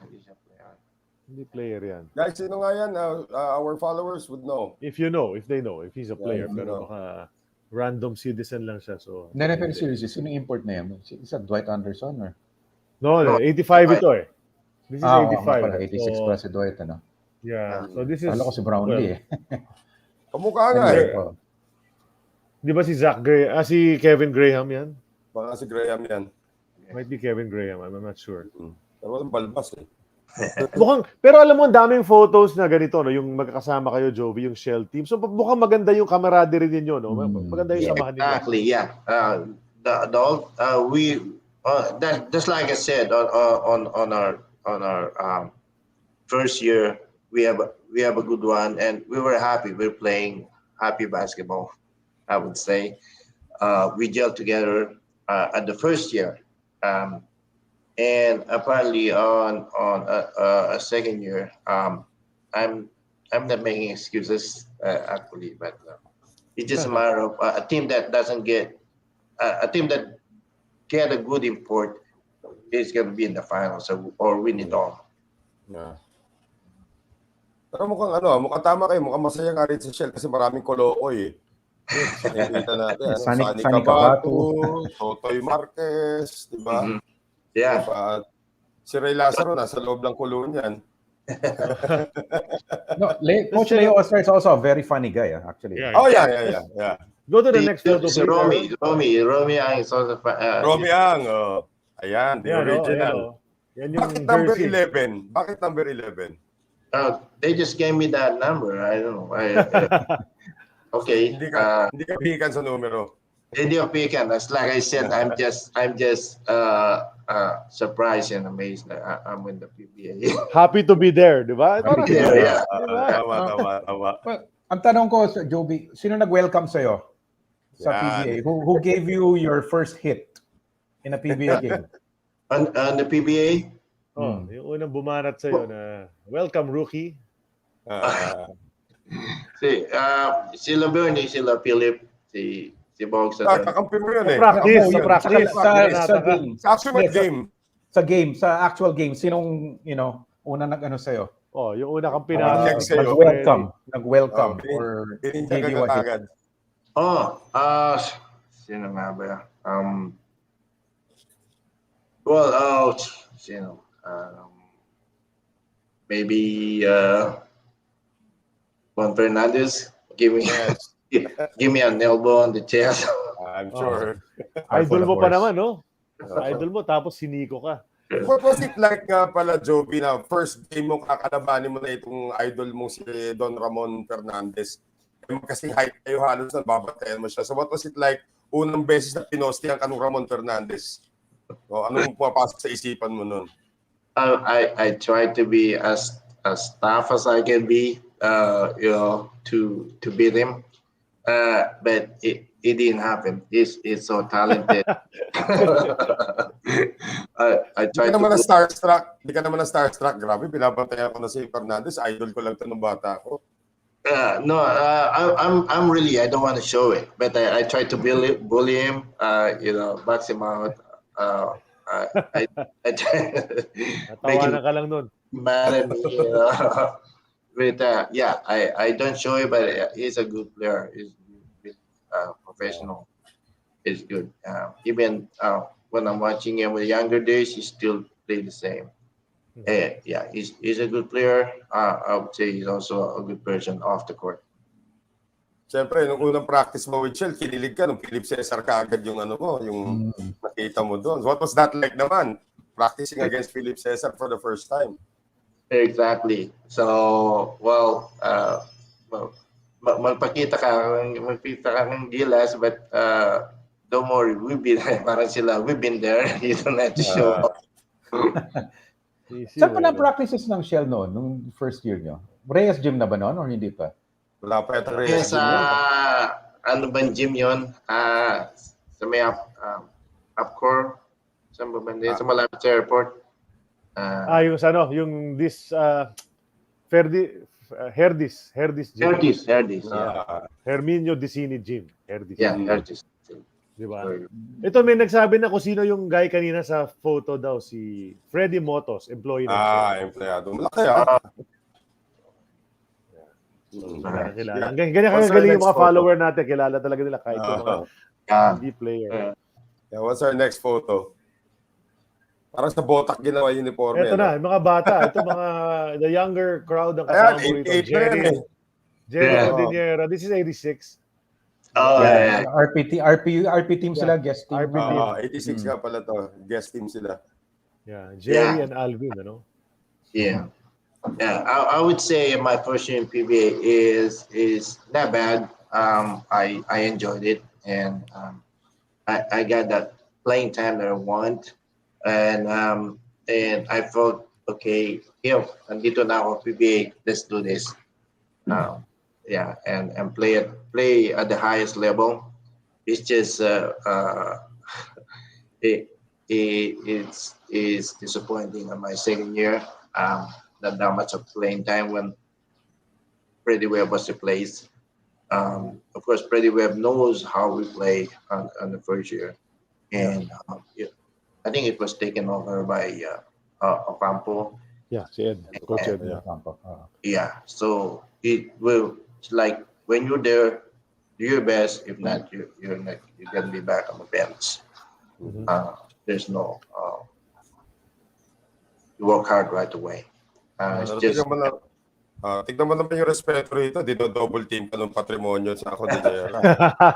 Hindi player yan. Guys, sino nga yan? Our followers would know. If they know. If he's a player. Pero baka random citizen lang siya. So, Pero seriously, sino import na yan? Is that Dwight Anderson or? No, 85 ito eh. This is 85. 86 so, plus si Dwight, ano? Yeah. So this is... Kala ko si Brownlee eh. Kamukha nga eh. Di ba si si Kevin Graham yan? Baka si Graham yan. Might be Kevin Graham. I'm not sure. Pero walang balbas eh. Pero alam mo, ang daming photos na ganito, no? Yung magkakasama kayo, Jovie, yung Shell team. So mukhang maganda yung camaraderie ninyo, no? Maganda yung samahan ninyo. Exactly, yeah. Just like I said on our first year, we have a good one, and we were happy. We're playing happy basketball, I would say. We gelled together at the first year, and apparently on a second year, I'm not making excuses actually, but it's just a matter of a team that doesn't get a team that get a good import is going to be in the finals or win it all. Yeah. Pero mukhang mukhang tama kayo, mukhang masaya nga rin sa Shell kasi maraming kolokoy eh. Nakikita natin, Sunny Cabato, Totoy Marquez, di ba? Mm-hmm. Yeah. Si Ray Lazaro nasa loob ng kulungan yan. No, Coach Leo Oscar is also a very funny guy, actually. Yeah. Oh, yeah. Go to the next photo. Si Romy Ang is also Romy Ang, ayan, the original. Yan yung Bakit number jersey. 11? Bakit number 11? They just gave me that number. I don't know. Okay. Hindi ka pihikan sa numero. Hindi ako pihikan. As like I said, I'm just surprised and amazed that I'm in the PBA. Happy to be there, di ba? Parang, to be there. di ba? Tama. Well, ang tanong ko, Sir Jovie, sino nag-welcome sa'yo sa Yan. PBA? Who gave you your first hit in a PBA game? On the PBA, Oh, yung unang bumanat sa'yo na, welcome, rookie. sila Bernie, sila Philip, si Bog sa Kakampi mo yun eh. Practice, Ako, sa yun. practice. Sa Nanata ka. game. Sa actual game. Sa game, sa actual game, sinong, una nag-ano sa'yo? Oh, yung una kang Pinatag pinatag. sa'yo. Nag-welcome. Okay. Or Pininja gave ka you a hit? agad. sino nga ba? Well, sino? Maybe Juan Fernandez. Give me an elbow on the chest. I'm sure. Idol mo pa Of course. naman, no? Sa idol mo, tapos siniko ka. What was it like nga pala, Jovie, na first game mo kakalabanin mo na itong idol mo si Don Ramon Fernandez? Kasi height kayo halos na babatayan mo siya. So what was it like unang beses na pinostihan ka ng Ramon Fernandez? O, anong pumapasok sa isipan mo nun? I try to be as tough as I can be, to beat him. But it didn't happen. He's so talented. I Hindi tried ka naman to. na starstruck. Hindi ka naman na starstruck. Grabe, binabantayan ko na si Fernandez. Idol ko lang ito nung bata ko. No, I'm really. I don't want to show it, but I try to bully him. Box him out. I try to make him Natawanan ka lang nun. mad at me. But I don't show it, but he's a good player. He's professional. He's good. Even when I'm watching him with younger days, he still play the same. He's a good player. I would say he's also a good person off the court. Siyempre, nung unang practice mo with Shell, kinilig ka nung Philip Cesar kaagad yung yung nakita mo doon. What was that like naman? Practicing against Philip Cesar for the first time. Exactly. So, magpakita ka ng gilas, but don't worry, we've been there. You don't have to show up. Saan pa na practices ng Shell noon, nung first year nyo? Reyes Gym na ba noon or hindi pa? Wala pa ito rin. Yes, ano bang gym yun? Sa may Upcore. Saan ba ba? Sa malapit sa airport. Yung yung Herdis Gym. Herdis. Herminio Dicini Gym. Herdis. Yeah, Herdis. Di ba? Ito may nagsabi na kung sino yung guy kanina sa photo daw, si Freddy Motos, employee ng Shell. Empleyado. Malaki Kilala. Ganyan kagaling yung mga follower natin. Kilala talaga nila kahit yung mga hindi player. What's our next photo? Parang sa botak ginawa yung uniforme. Ito na, yung mga bata. Ito the younger crowd ang kasama mo rito. Jerry Ordinera. This is 86. RP team sila, guest team. RP team. 86 nga pala to. Guest team sila. Yeah, Jerry and Alvin, Yeah. I would say my first year in PBA is not bad. I enjoyed it, and I got that playing time that I want, and I felt okay. Andito na ako PBA. Let's do this. And play at the highest level. It's just it's disappointing in my second year. Not that much of playing time when Freddie Webb was replaced. Of course, Freddie Webb knows how we play on the first year, and I think it was taken over by Ocampo. Yeah, si Ed, Coach Ed. So it will like when you're there, do your best. If not, you're gonna be back on the bench. There's no you work hard right away. Tignan mo naman yung respeto rito. Dino-double team ka ng patrimonyo sa ako din.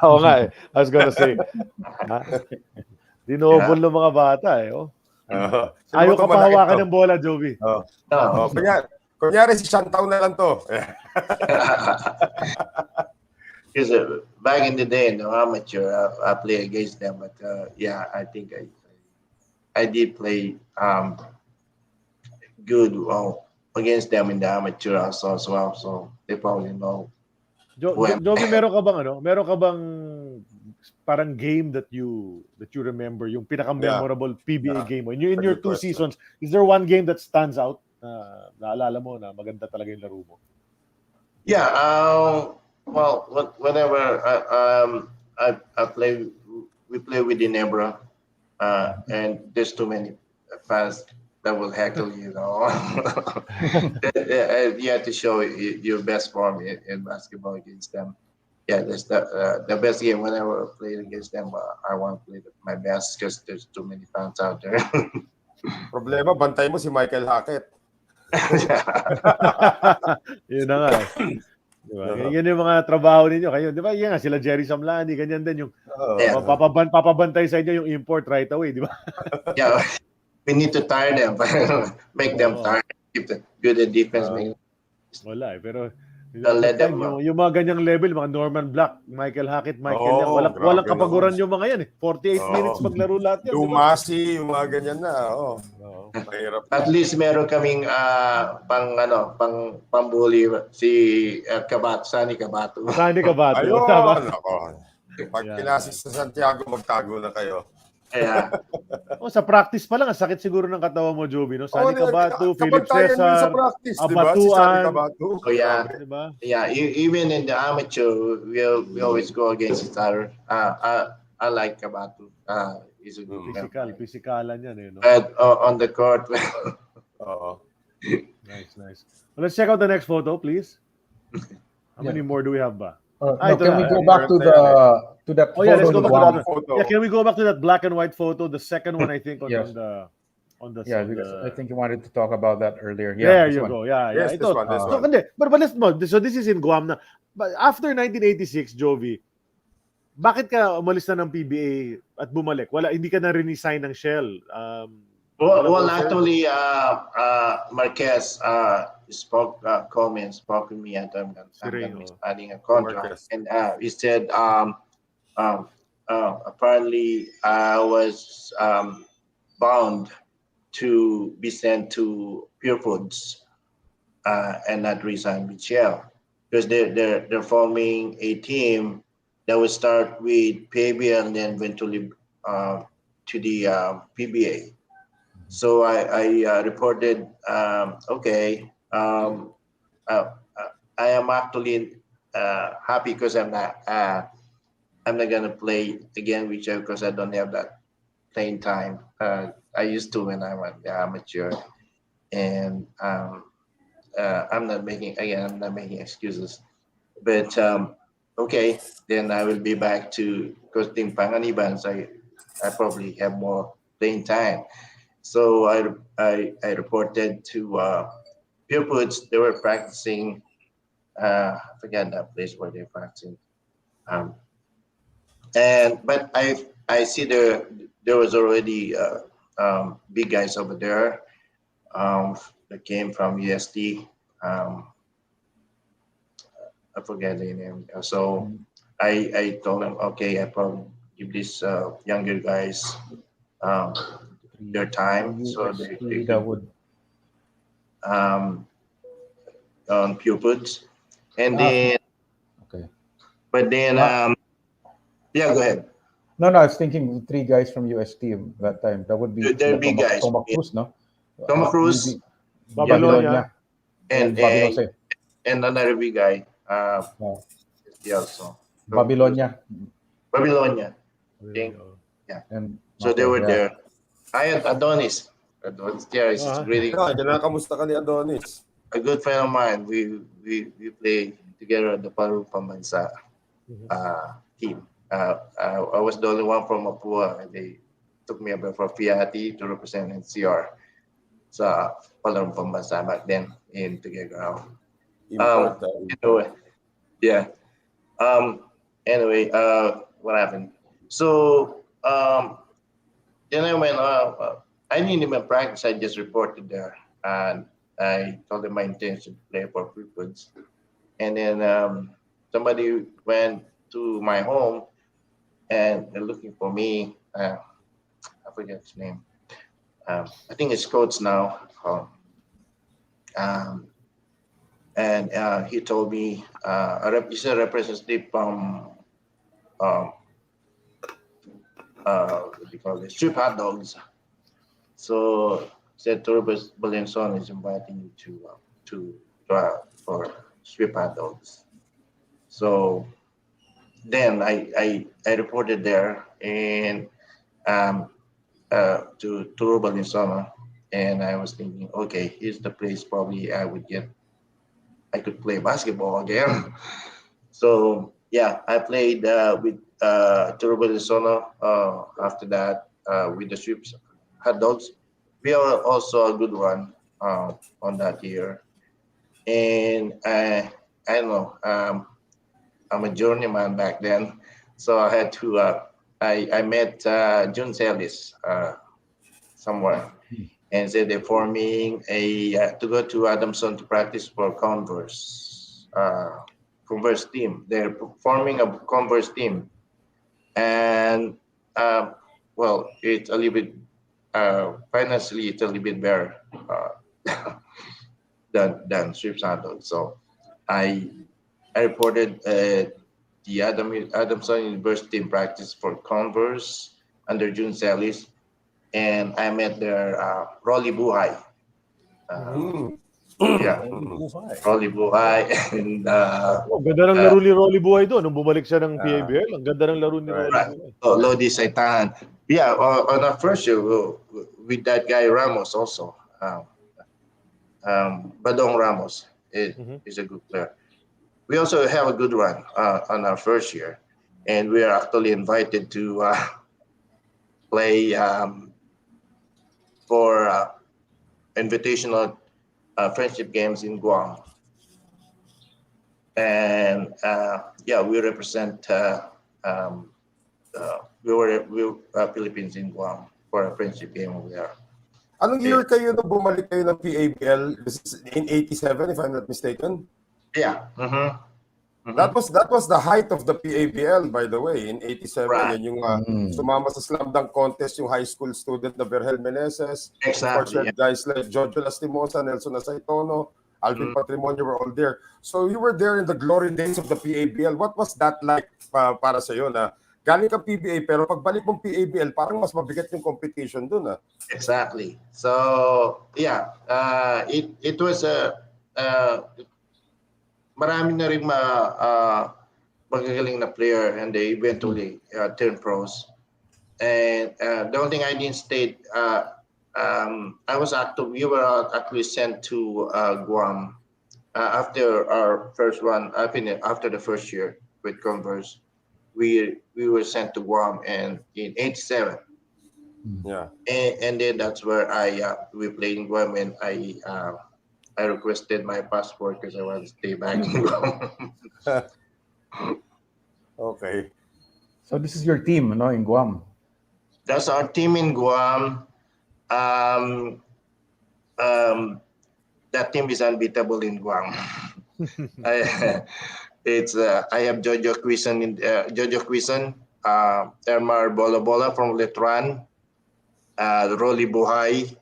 Oo nga I was gonna say. Dinobol ng mga bata Ayaw ka pa hawakan ng bola, Jovie. Kunyari si Shantaw na lang to. Because back in the day, no amateur, I play against them, but I think I did play good against them in the amateur also as well. So they probably know. Jovie, meron ka bang parang game that you remember, yung pinaka-memorable PBA game mo? In your Good 2 question. seasons, is there one game that stands out na naalala mo na maganda talaga yung laro mo? Yeah. Well, whenever I play, we play with the Nebra, and there's too many fans that will heckle you. You have to show your best form in basketball against them. Yeah, that's the best game. Whenever I play against them, I want to play my best because there's too many fans out there. Problema, bantay mo si Michael Hackett. Yun na nga. Diba? Yan yung mga trabaho ninyo. Kayo, di ba? Yan nga, sila Jerry Samlani, ganyan din yung papabantay sa inyo yung import right away, di ba? Yeah, we need to tire them, make them tired, keep the good at defense. Wala eh, pero let them, yung mga ganyang level, mga Norman Black, Michael Hackett, Michael Young, walang grabe kapaguran naman. yung mga yan eh. 48 minutes maglaro lahat yan. Lumasi, yung mga ganyan na. Mahirap. At least meron kaming pambuli si Sani Cabato. Sani Cabato. Ayun, ako. Pag pinasis sa Santiago, magtago na kayo. Yeah. Sa practice pa lang, ang sakit siguro ng katawan mo, Jubie, no? Sani Cabato, Philip Kabantayan mo sa Cesar, practice, diba? Si Abatuan. Sani Cabato. So yeah, Diba? yeah. Even in the amateur, we always go against each other. I like Cabato. He's a good Pisikalan yan eh, no? But on the court, Nice. Well, let's check out the next photo, please. How many more do we have ba? Can we go back to that photo? Let's go back to that photo. Yeah, can we go back to that black and white photo? The second one, I think, on Yes. because I think you wanted to talk about that earlier. There you go. Yeah. Yes, this one. So this is in Guam na. But after 1986, Jovie, bakit ka umalis na ng PBA at bumalik? Hindi ka na resign ng Shell. well, actually, Marquez called me and spoke with me, and I'm adding a contract. Marquez. And he said, apparently, I was bound to be sent to Pure Foods and not resign with Shell, because they're forming a team that will start with PBA and then eventually to the PBA. So I reported, okay, I am actually happy because I'm not gonna play again with you because I don't have that playing time. I used to when I was amateur, and I'm not making excuses. But okay, then I will be back to coaching Panganiban. So I probably have more playing time. So I reported to Pure Foods. They were practicing. I forget that place where they're practicing. But I see there was already big guys over there that came from USD. I forget the name. So I told them, okay, I probably give these younger guys their time, so they could on Pure Foods, and then okay. But then yeah, go ahead. No, I was thinking 3 guys from UST that time. That would be They're big guys. Thomas Cruz, no? Thomas Cruz, Babylonia. and another big guy. Yeah, so Babylonia. Yeah. And So they were there. I had Adonis. There is really Kamusta ka ni Adonis? a good friend of mine. We play together at the Paru Pambansa team. I was the only one from Mapua, and they took me over for Fiati to represent NCR sa Paru Pambansa back then in Tuguegarao. Anyway, what happened? So then I went. I didn't even practice. I just reported there, and I told them my intention to play for Free Foods. And then somebody went to my home, and they're looking for me. I forget his name, I think it's coach now. And he told me he's a representative from what do you call it? Strip hot dogs. So said Turbos Ballin is inviting me to try for strip hot dogs. So then I reported there and to Ballin, and I was thinking, okay, here's the place probably I could play basketball again. So yeah, I played with Turbo Lisono after that with the Sweeps Hot Dogs. We are also a good run on that year. And I don't know, I'm a journeyman back then. So I had to, I met June Celis somewhere and said they're forming to go to Adamson to practice for Converse. Converse team. They're forming a Converse team, and well, it's a little bit financially, it's a little bit better than Swift Sandals. So I reported the Adamson University in practice for Converse under June Celis, and I met their Rolly Buhay. Yeah, Rolly Buhay and ganda ng laro ni Rolly Buhay doon nung bumalik siya ng PBA. Ang ganda ng laro ni Rolly Buhay. Lodi Saitan. Yeah, on our first year with that guy Ramos also. Badong Ramos is a good player. We also have a good run on our first year, and we are actually invited to play for invitational friendship games in Guam. And yeah, we represent we were Philippines in Guam for a friendship game over there. Anong year kayo na bumalik kayo ng PABL? This is in 87, if I'm not mistaken? Yeah. That was the height of the PABL, by the way, in 87. Right. Yan yung sumama sa slam dunk contest yung high school student na Vergel Meneses. Exactly. Of course, you had guys like Jojo Lastimosa, Nelson Asaitono, Alvin Patrimonio were all there. So you were there in the glory days of the PABL. What was that like para sa'yo na galing ka PBA pero pagbalik mong PABL, parang mas mabigat yung competition dun Exactly. So yeah, it was marami na rin magagaling na player, and they eventually turned pros. And the only thing I didn't state, we were actually sent to Guam after our first run. After the first year with Converse, we were sent to Guam, and in '87. Yeah. And then that's where we played in Guam, and I requested my passport because I want to stay back in Guam. Okay. So this is your team, no, in Guam. That's our team in Guam. That team is unbeatable in Guam. I have Jojo Quison, Ermar Bola from Letran, Rolly Buhay,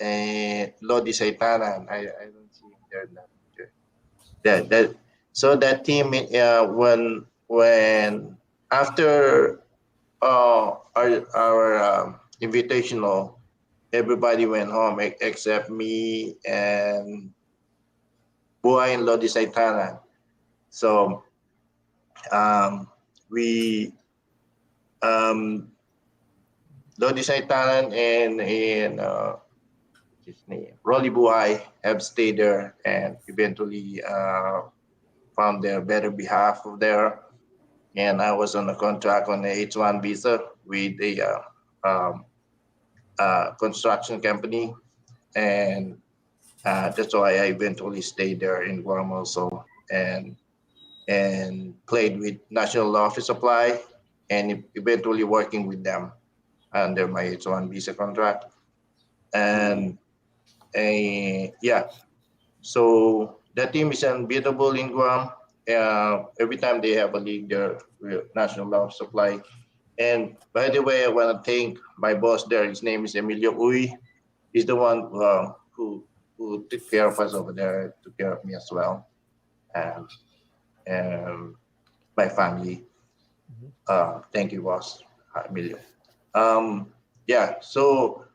and Lodi Saitanan. I don't see him there. So that team, when after our invitational, everybody went home except me and Buhay and Lodi Saitanan. So we Lodi Saitanan and his name Rolly Buhay have stayed there and eventually found their better behalf of there. And I was on a contract on the H1 visa with a construction company, and that's why I eventually stayed there in Guam also, and played with National Office Supply, and eventually working with them under my H1 visa contract. And yeah, so that team is unbeatable in Guam. Every time they have a league there with National Office Supply. And by the way, I want to thank my boss there. His name is Emilio Uy. he's the one who took care of us over there, took care of me as well, and my family. Thank you, boss. Emilio. Yeah, so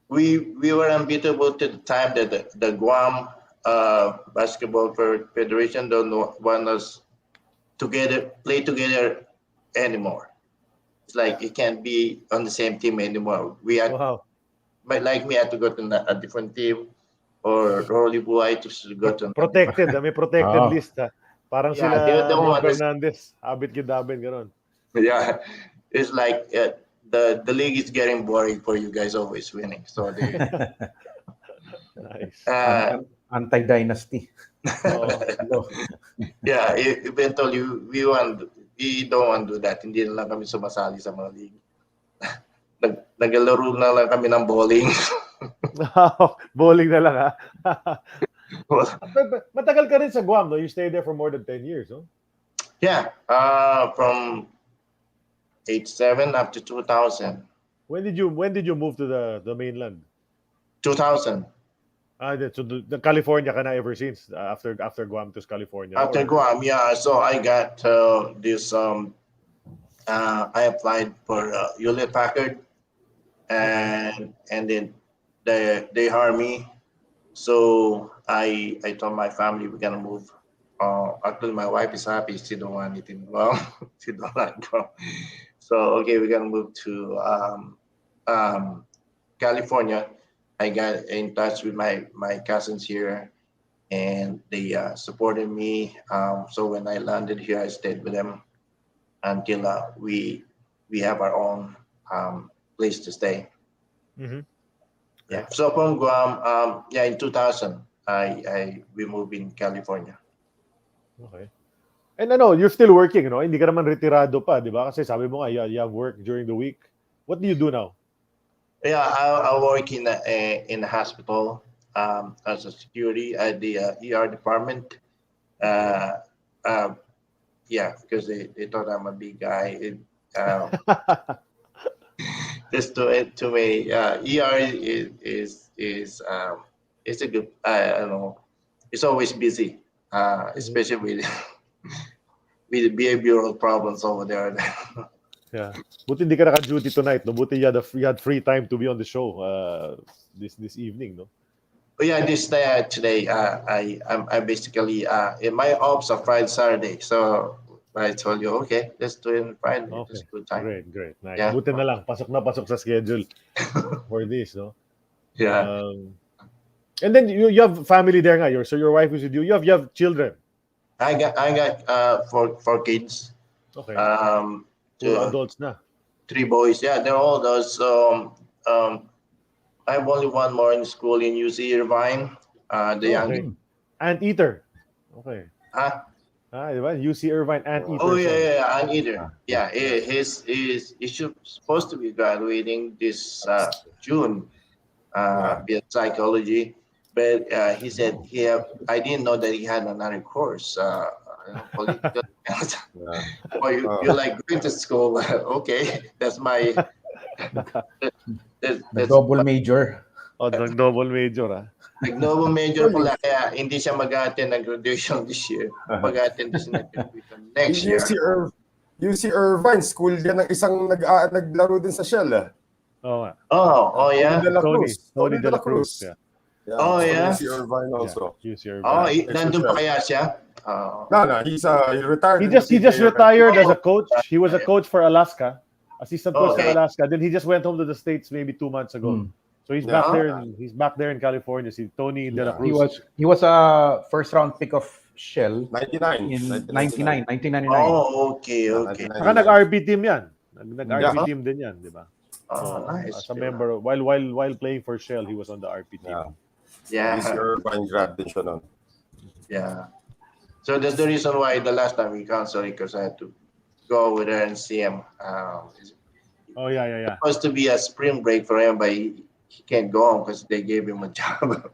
we were unbeatable to the time that the Guam Basketball Federation don't want us together, play together anymore. It's like it can't be on the same team anymore. We had, Wow. but like me, I had to go to a different team, or Rolly Buhay to go to another. Protected. May protected Ah. list. Parang Yeah, sila they don't Bob want us. Fernandez. Abit kidabin, gano'n. Yeah, it's like the league is getting boring for you guys always winning. So they Nice. Anti-dynasty. Oh. yeah, eventually we don't want to do that. Hindi na lang kami sumasali sa mga league. Naglalaro na lang kami ng bowling. Bowling na lang, ha? Matagal ka rin sa Guam, no? You stayed there for more than 10 years, no? Yeah, from 87 up to 2000. When did you move to the mainland? 2000. So the California ka na ever since after Guam to California. After Guam, yeah. So I got this. I applied for Hewlett Packard, and then they hired me. So I told my family we're gonna move. Actually, my wife is happy. She don't want it in Guam. She don't like Guam. So okay, we're gonna move to California. I got in touch with my cousins here, and they supported me. So when I landed here, I stayed with them until we have our own place to stay. Mm-hmm. Yeah. So from Guam, in 2000, we moved in California. Okay. And you're still working, no? Hindi ka naman retirado pa, di ba? Kasi sabi mo nga, you have work during the week. What do you do now? Yeah, I work in a hospital as a security at the ER department. Yeah, because they thought I'm a big guy. Just to me, ER is it's a good. I don't know. It's always busy, especially with behavioral problems over there. Yeah. Buti hindi ka naka-duty tonight, no? Buti you had free time to be on the show this evening, no? But yeah, this today I basically in my ops are Friday, Saturday. So I told you, okay, let's do it on Friday. Okay. It's a good time. Great. Nice. Yeah. Buti na lang, pasok sa schedule for this, no? Yeah. And then you have family there nga. So your wife is with you. You have children. I got four kids. Okay. Two Adults na. 3 boys. Yeah, they're all those. I have only one more in school in UC Irvine. The youngest. Anteater. Okay. Diba? UC Irvine Anteater. Oh yeah, Anteater. Yeah, he's supposed to be graduating this June. Psychology, but he said I didn't know that he had another course. Political. Or you like going to school? Okay, that's my. That's Double major. Double major, ah. Nag-double major pala, kaya hindi siya mag-attend ng graduation this year. Mag-attend siya ng graduation next year. UC Irvine, school yan ng isang naglaro din sa Shell. Oh, yeah. Tony De La Cruz. Yeah. Oh, yeah. UC Irvine also. Yeah, UC Irvine. Nandun pa kaya siya? No, he retired. He just retired as a coach. He was a coach for Alaska, assistant coach for Alaska. Then he just went home to the States maybe 2 months ago. So he's back there. He's back there in California. See, Tony De La Cruz. He was a first round pick of Shell 99 in 1999. Oh, okay. Saka nag-RP team yan. Nag-RP team din yan, di ba? Nice. As a member, while playing for Shell, he was on the RP team. Yeah. UC Irvine grad din siya nun. Yeah. So that's the reason why the last time we canceled it, because I had to go over there and see him. Yeah. Supposed to be a spring break for him, but he can't go home because they gave him a job.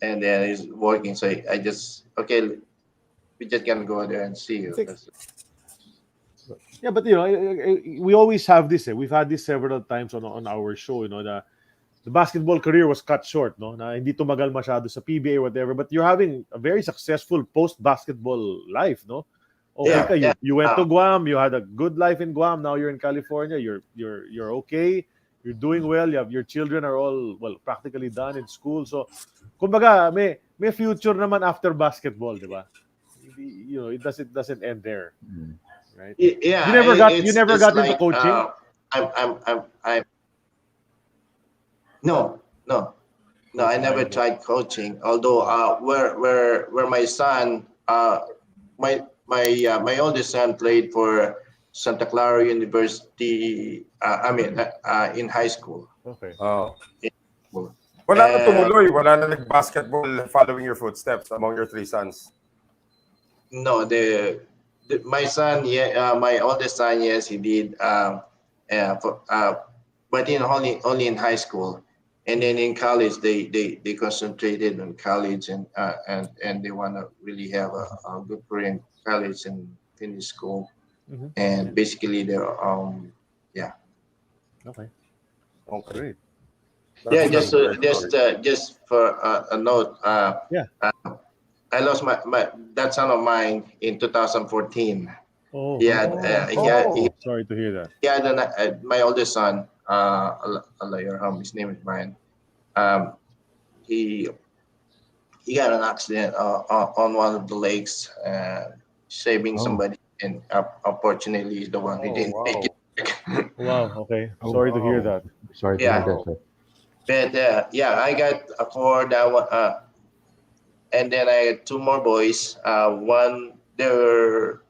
And then he's working. So we just gonna go there and see you. Yeah, but we always have this. We've had this several times on our show. The basketball career was cut short. No, na hindi tumagal masyado sa PBA or whatever. But you're having a very successful post-basketball life. No, okay ka. You went to Guam. You had a good life in Guam. Now you're in California. You're okay. You're doing well. Your children are all practically done in school. So, kumbaga may future naman after basketball, di ba? It doesn't end there. Right? Yeah, You never got into like, coaching? I'm no. I never tried coaching. Although where my son, my oldest son played for Santa Clara University. In high school. Okay. Oh. Wala na tumuloy, wala na nag-basketball following your footsteps among your three sons. No, my son, my oldest son, yes, he did. But only in high school, and then in college they concentrated on college and they want to really have a good career in college and finish school, and basically they're Okay. Great. Just for a note. I lost my that son of mine in 2014. Sorry to hear that. Yeah, my oldest son, Allah yarham, his name is Brian. He got an accident on one of the lakes, saving somebody, and unfortunately, he's the one who didn't make it. Wow. Okay. Sorry to hear that. Sorry to hear that, sir. But I got a core that one. And then I had two more boys. One, they were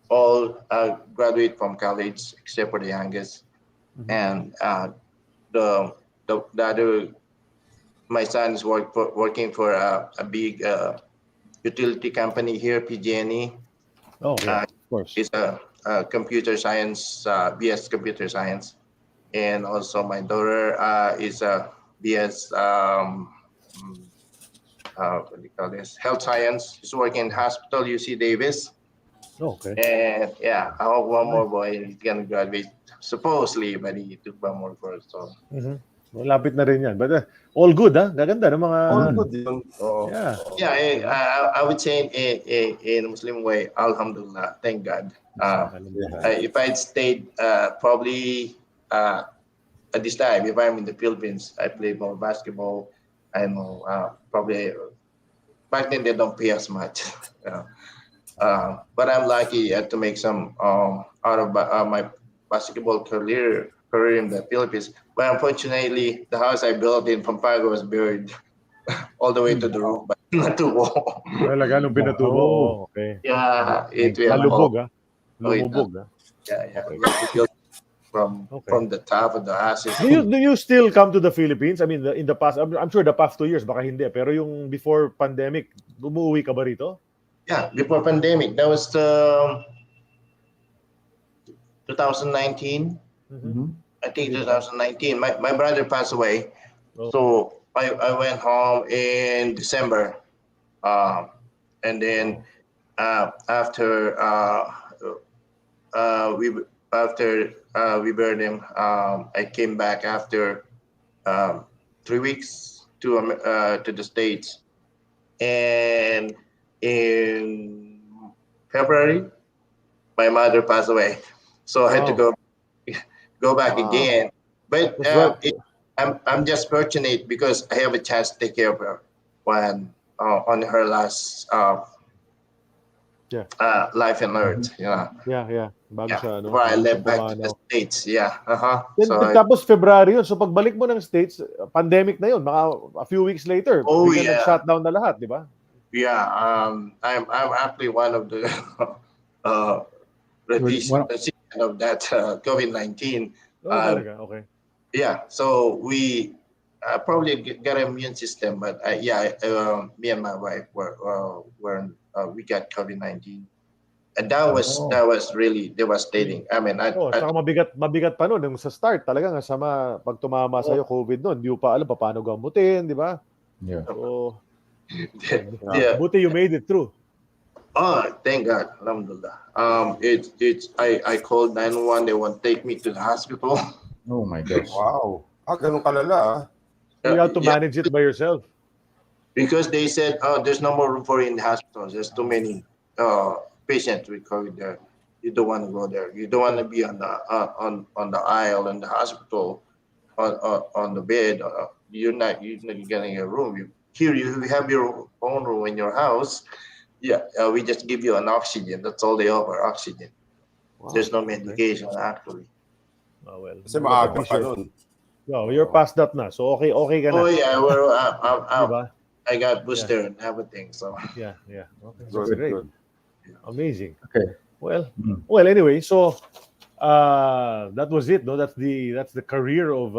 all graduate from college except for the youngest. And the other, my son is working for a big utility company here, PG&E. Oh, yeah, of course. It's a computer science, BS computer science. And also my daughter is a BS. What do you call this? Health science. He's working in hospital, UC Davis. Okay. And I hope one more boy. He's gonna graduate supposedly, but he took one more course. So. Malapit na rin yan. But all good, ha? Gaganda ng mga... All good yun. I would say in a Muslim way, Alhamdulillah, thank God. If I'd stayed probably at this time, if I'm in the Philippines, I play more basketball. I know probably back then they don't pay as much, but I'm lucky to make some out of my basketball career in the Philippines. But unfortunately, the house I built in Pampanga was buried all the way to the roof, but not to wall. Talaga, nung pinatubo. Okay. Yeah, it will. Nalubog, ha? Lumubog, ha? Yeah. Okay. From the top of the ashes. Do you still come to the Philippines? I mean, in the past, I'm sure the past 2 years, baka hindi. Pero yung before pandemic, umuwi ka ba rito? Yeah, before pandemic. That was 2019. I think 2019. My brother passed away. So I went home in December. And then after we buried him, I came back after 3 weeks to the States, and in February my mother passed away, so I had to go back again. But I'm just fortunate because I have a chance to take care of her when on her last life on Earth. Yeah. Bago sa before I left back to the States. Tapos February yun. So pagbalik mo ng States, pandemic na yun. Mga a few weeks later, nag-shutdown na lahat, di ba? Yeah. I'm actually one of the recipients of that COVID-19. Okay. Yeah. So we probably got an immune system, but me and my wife we got COVID-19. And that was really devastating. I mean, saka mabigat pa noon. Sa start, talagang sama pag tumama sa'yo COVID noon, hindi mo pa alam paano gamutin, di ba? Yeah. So, buti you made it through. Oh, thank God, alhamdulillah. I called 911. They won't take me to the hospital. Oh my gosh. Wow. Ganun kalala ah. You have to Yeah, manage it by yourself. because they said, oh, there's no more room for you in the hospital. There's too many patients with COVID there. You don't want to go there. You don't want to be on the aisle in the hospital on the bed. You're not getting a room. Here you have your own room in your house. Yeah, we just give you an oxygen. That's all they offer, oxygen. Wow. There's no medication actually. Oh, well. Kasi maaga pa nun. No, you're past that na. So okay ka na. Oh yeah, well, Diba? I got booster and everything. So Yeah. Okay. Good, That's great. good. Amazing. Okay. Well, anyway, so that was it, no? That's the career of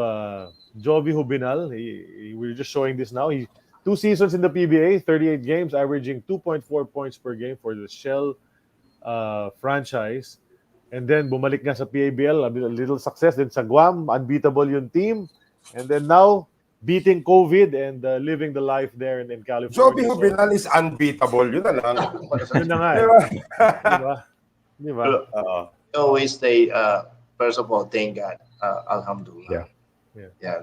Jovie Jubinal. We're just showing this now. He 2 seasons in the PBA, 38 games, averaging 2.4 points per game for the Shell franchise. And then bumalik nga sa PABL, a little success din sa Guam, unbeatable yung team. And then now beating COVID and living the life there in California. Jovie Jubinal is unbeatable. Yun na lang. Yun na nga eh. Diba? I always say, first of all, thank God, alhamdulillah. Yeah.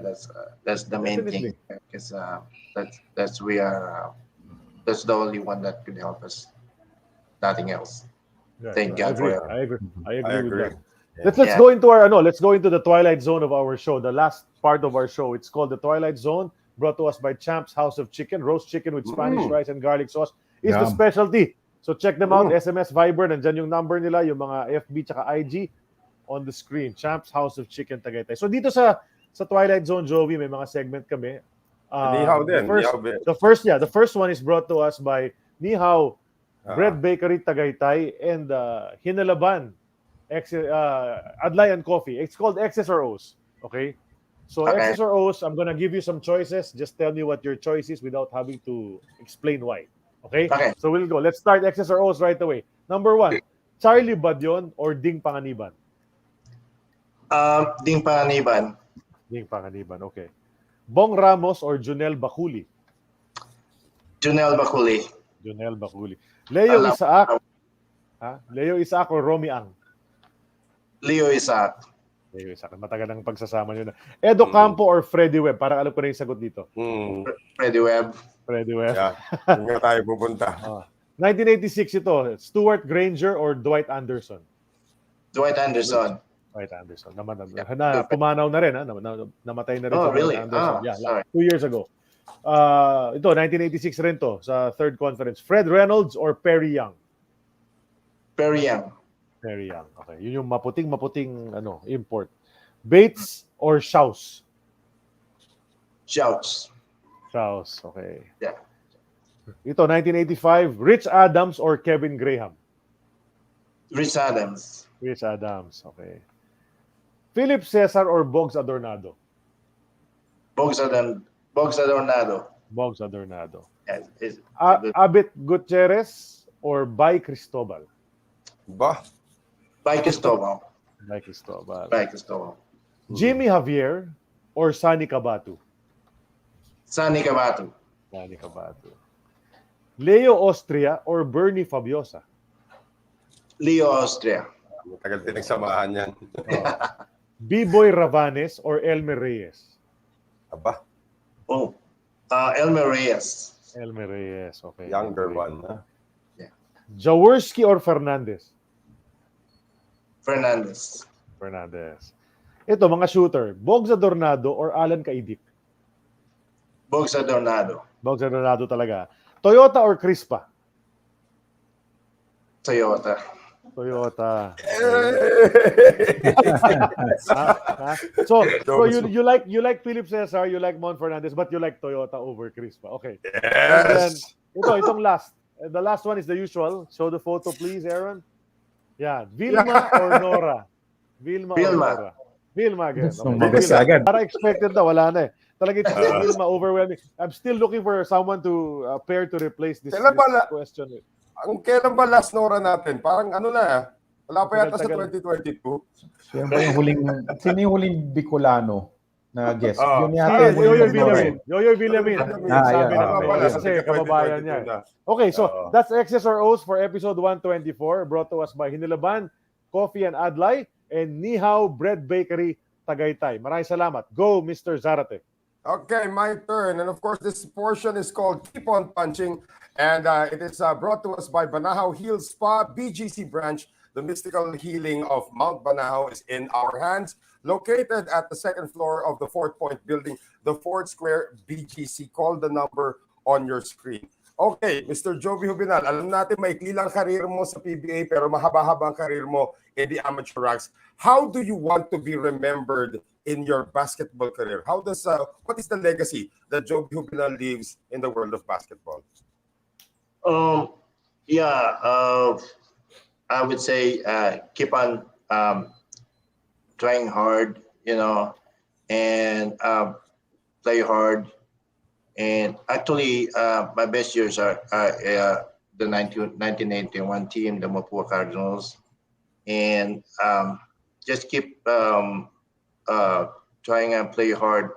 That's the main Definitely. thing, because that's the only one that could help us. Nothing else. Right. Thank God for it. I agree I with agree. that. Let's go into let's go into the Twilight Zone of our show, the last part of our show. It's called the Twilight Zone, brought to us by Champ's House of Chicken. Roast chicken with Spanish rice and garlic sauce is the specialty. So check them out, SMS Viber, nandyan yung number nila, yung mga FB tsaka IG on the screen. Champ's House of Chicken, Tagaytay. So dito sa Twilight Zone, Jovie, may mga segment kami. Nihaw din. The first one is brought to us by Nihaw Bread Bakery Tagaytay and Hinalaban Adlay and Coffee. It's called X's or O's. Okay? So X's or O's, I'm gonna give you some choices. Just tell me what your choice is without having to explain why. Okay? Okay. So we'll go. Let's start X's or O's right away. Number 1, Charlie Badyon or Ding Panganiban? Ding Panganiban. Ding Panganiban, okay. Bong Ramos or Junel Bakuli? Junel Bakuli. Junel Bakuli. Leo Isaac. Leo Isaac or Romy Ang? Leo Isaac. Leo Isaac. Matagal ng pagsasama nyo na. Edo Campo or Freddy Webb? Parang alam ko na yung sagot dito. Freddy Webb. Freddy Webb. Yeah. Hindi tayo pupunta. 1986 ito. Stuart Granger or Dwight Anderson? Dwight Anderson. Dwight Anderson. Pumanaw na rin. Namatay na rin. Oh, really? Anderson. Sorry. 2 years ago. Ito, 1986 rin to sa third conference. Fred Reynolds or Perry Young? Perry Young. Perry Young. Okay. Yun yung maputing import. Bates or Schaus? Shouts. Schaus. Okay. Yeah. Ito, 1985. Rich Adams or Kevin Graham? Rich Adams. Rich Adams. Okay. Philip Cesar or Bogs Adornado? Bogs Adornado. Bogs Adornado. Yes. Abit Gutierrez or Bay Cristobal? Ba? By Cristobal. Bay Cristobal. By Cristobal. Jimmy Javier or Sunny Cabatu? Sunny Cabatu. Sunny Cabatu. Leo Austria or Bernie Fabiosa? Leo Austria. Matagal din nagsamahan yan. B-Boy Ravanes or Elmer Reyes? Aba? Oh. Elmer Reyes. Elmer Reyes, okay. Younger one. Ha? Jaworski or Fernandez? Fernandez. Fernandez. Ito, mga shooter. Bogs Adornado or Alan Kaidik? Bogs Adornado. Bogs Adornado talaga. Toyota or Crispa? Toyota. Toyota. So you like Philip Cesar, you like Mon Fernandez, but you like Toyota over Crispa. Okay. Yes! And then, itong last. The last one is the usual. Show the photo, please, Aaron. Yeah. Vilma or Nora? Vilma. Or Nora? Vilma again. Agad. Para expected na, wala na eh. Talaga ito, Vilma overwhelming. I'm still looking for someone to pair to replace this question. Kailan ba last Nora natin? Parang wala pa yata sa 2022. Sino yung huling Bicolano? na guest. Ah, Yun Si yata yung Yoyoy huling Villamin. panoorin. Yoyoy Villamin. Sabi yan. namin. Okay. Kasi kababayan niya. Okay, so that's X's or O's for episode 124, brought to us by Hinilaban, Coffee and Adlay, and Nihao Bread Bakery, Tagaytay. Maraming salamat. Go, Mr. Zarate. Okay, my turn. And of course, this portion is called Keep on Punching. And it is brought to us by Banahaw Heal Spa, BGC branch. The mystical healing of Mount Banahaw is in our hands. Located at the second floor of the Fort Point building, the Fort Square BGC. Call the number on your screen. Okay, Mr. Jovie Jubinal, alam natin maikli lang karir mo sa PBA pero mahaba-haba ang karir mo in the amateur ranks. How do you want to be remembered in your basketball career? What is the legacy that Jovie Jubinal leaves in the world of basketball? I would say keep on trying hard, and play hard. And actually, my best years are the 1991 team, the Mapua Cardinals, and just keep trying and play hard.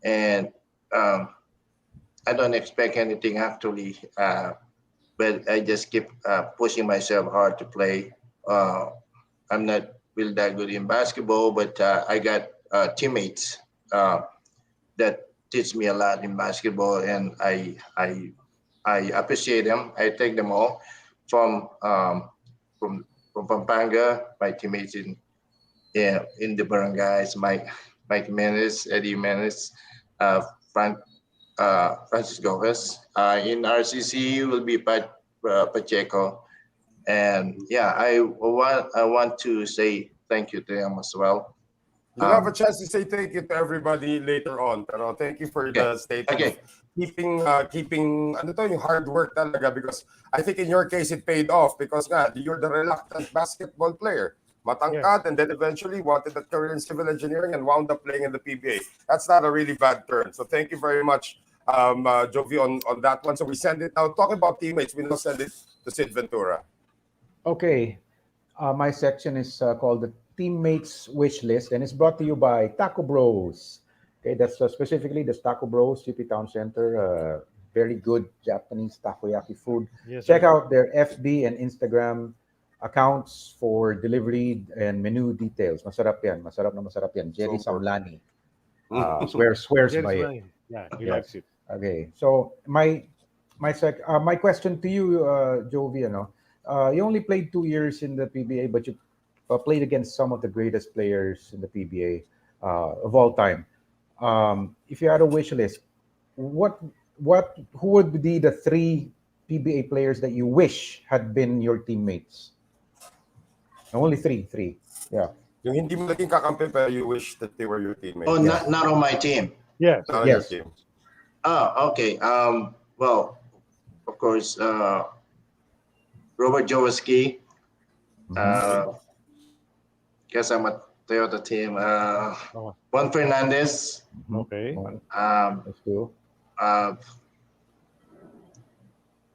And I don't expect anything actually, but I just keep pushing myself hard to play. I'm not really that good in basketball, but I got teammates that teach me a lot in basketball, and I appreciate them. I thank them all from Pampanga, my teammates in the barangays, Mike Menes, Eddie Menes, Francis Gomez. In RCC will be Pacheco, and I want to say thank you to them as well. You'll have a chance to say thank you to everybody later on. Pero thank you for the statement of keeping yung hard work talaga, because I think in your case it paid off because you're the reluctant basketball player. Matangkad, and then eventually wanted a career in civil engineering and wound up playing in the PBA. That's not a really bad turn. So thank you very much, Jovie, on that one. So we send it now. Talking about teammates, we now send it to Sid Ventura. Okay. My section is called the Teammates Wish List, and it's brought to you by Taco Bros. Okay, that's specifically the Taco Bros, CP Town Center. Very good Japanese takoyaki food. Yes, Check sir. out their FB and Instagram accounts for delivery and menu details. Masarap yan. Masarap na masarap yan. Jerry Super. Samlani. Swears by it. Yeah, he Yes. likes it. Okay, so my question to you, Jovie, you only played 2 years in the PBA, but you played against some of the greatest players in the PBA of all time. If you had a wish list, who would be the 3 PBA players that you wish had been your teammates? Only three. Yeah. Yung hindi mo naging kakampi pero you wish that they were your teammates. Oh, not on my team. Yes. Not on Yes. your team. Oh, okay. Well, of course, Robert Jaworski. Kasama Toyota team. Juan Fernandez. Okay. Let's do.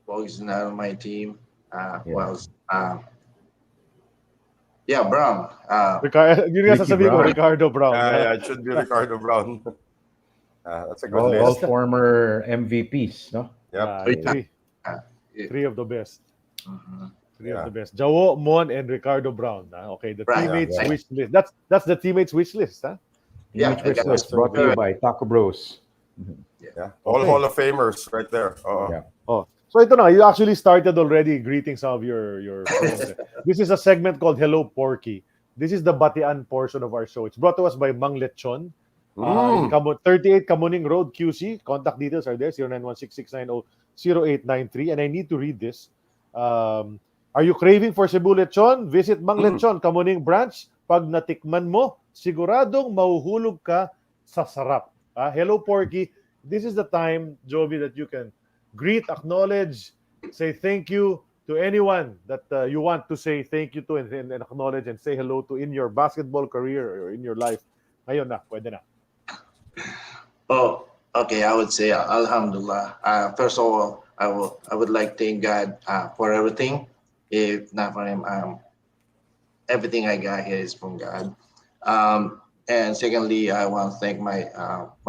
Well, he's not on my team. Yeah. Brown. Yun nga sasabihin ko, Brown. Ricardo Brown. Yeah, it should be Ricardo Brown. That's a good All list. former MVPs, no? Yep. Three of the best. Mhm. Three of the best. Jawo, Mon, and Ricardo Brown. Okay, the Right. teammates Right. wish list. That's the teammates wish list, huh? Yeah, Teammates Wish I got List that. brought to you by Taco Bros. Yeah. All Okay. Hall of Famers right there. Yeah. Oh, so ito na, you actually started already greeting some of your friends. This is a segment called Hello Porky. This is the Batian portion of our show. It's brought to us by Mang Lechon. In 38 Kamuning Road, QC. Contact details are there, 0916-690-0893. And I need to read this. Are you craving for Cebu Lechon? Visit Mang Lechon, Kamuning Branch. Pag natikman mo, siguradong mahuhulog ka sa sarap. Hello Porky. This is the time, Jovie, that you can greet, acknowledge, say thank you to anyone that you want to say thank you to and acknowledge and say hello to in your basketball career or in your life. Ngayon na, pwede na. Oh, okay. I would say Alhamdulillah. First of all, I would like to thank God for everything. If not for Him, everything I got here is from God. And secondly, I want to thank my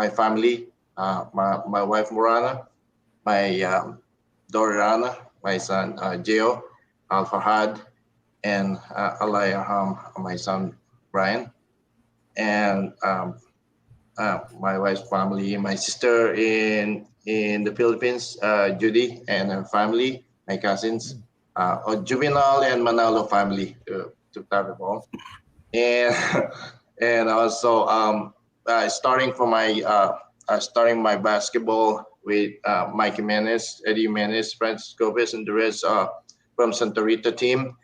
family, my wife Murana, my daughter Anna, my son Gio, Al Fahad, and Allah my son Brian, and my wife's family, my sister in the Philippines, Judy, and her family, my cousins, Jubinal and Manalo family to Tarabong, and and also starting my basketball with Mike Jimenez, Eddie Jimenez, Francis Gomez, and the rest from Santa Rita team,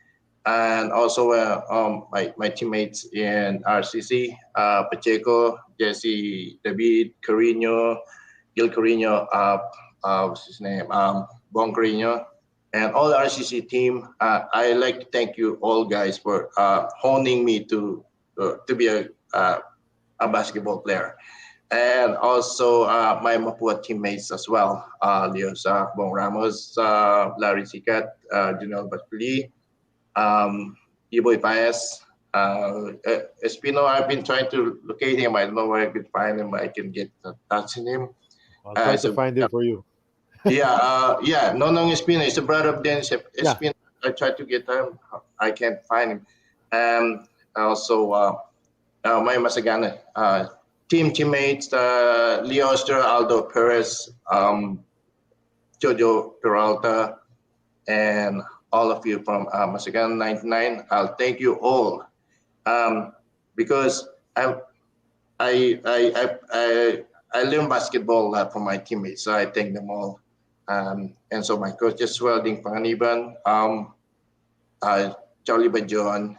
and also my teammates in RCC, Pacheco, Jesse, David, Carino, Gil Carino, what's his name, Bon Carino, and all the RCC team. I like to thank you all guys for honing me to be a basketball player. And also my Mapua teammates as well, Leo Bong Ramos, Larry Sikat, Junel Batli, Iboy Paez, Espino. I've been trying to locate him. I don't know where I could find him. I can get touching him. I'll try to find it for you. Yeah. Nonong Espino is the brother of Dennis Espino. I tried to get him. I can't find him. Also, my Masagana teammates, Leo Oster, Aldo Perez, Jojo Peralta, and all of you from Masagana 99. I'll thank you all because I learned basketball a lot from my teammates, so I thank them all. And so my coaches, Welding Panganiban, Charlie Bajon,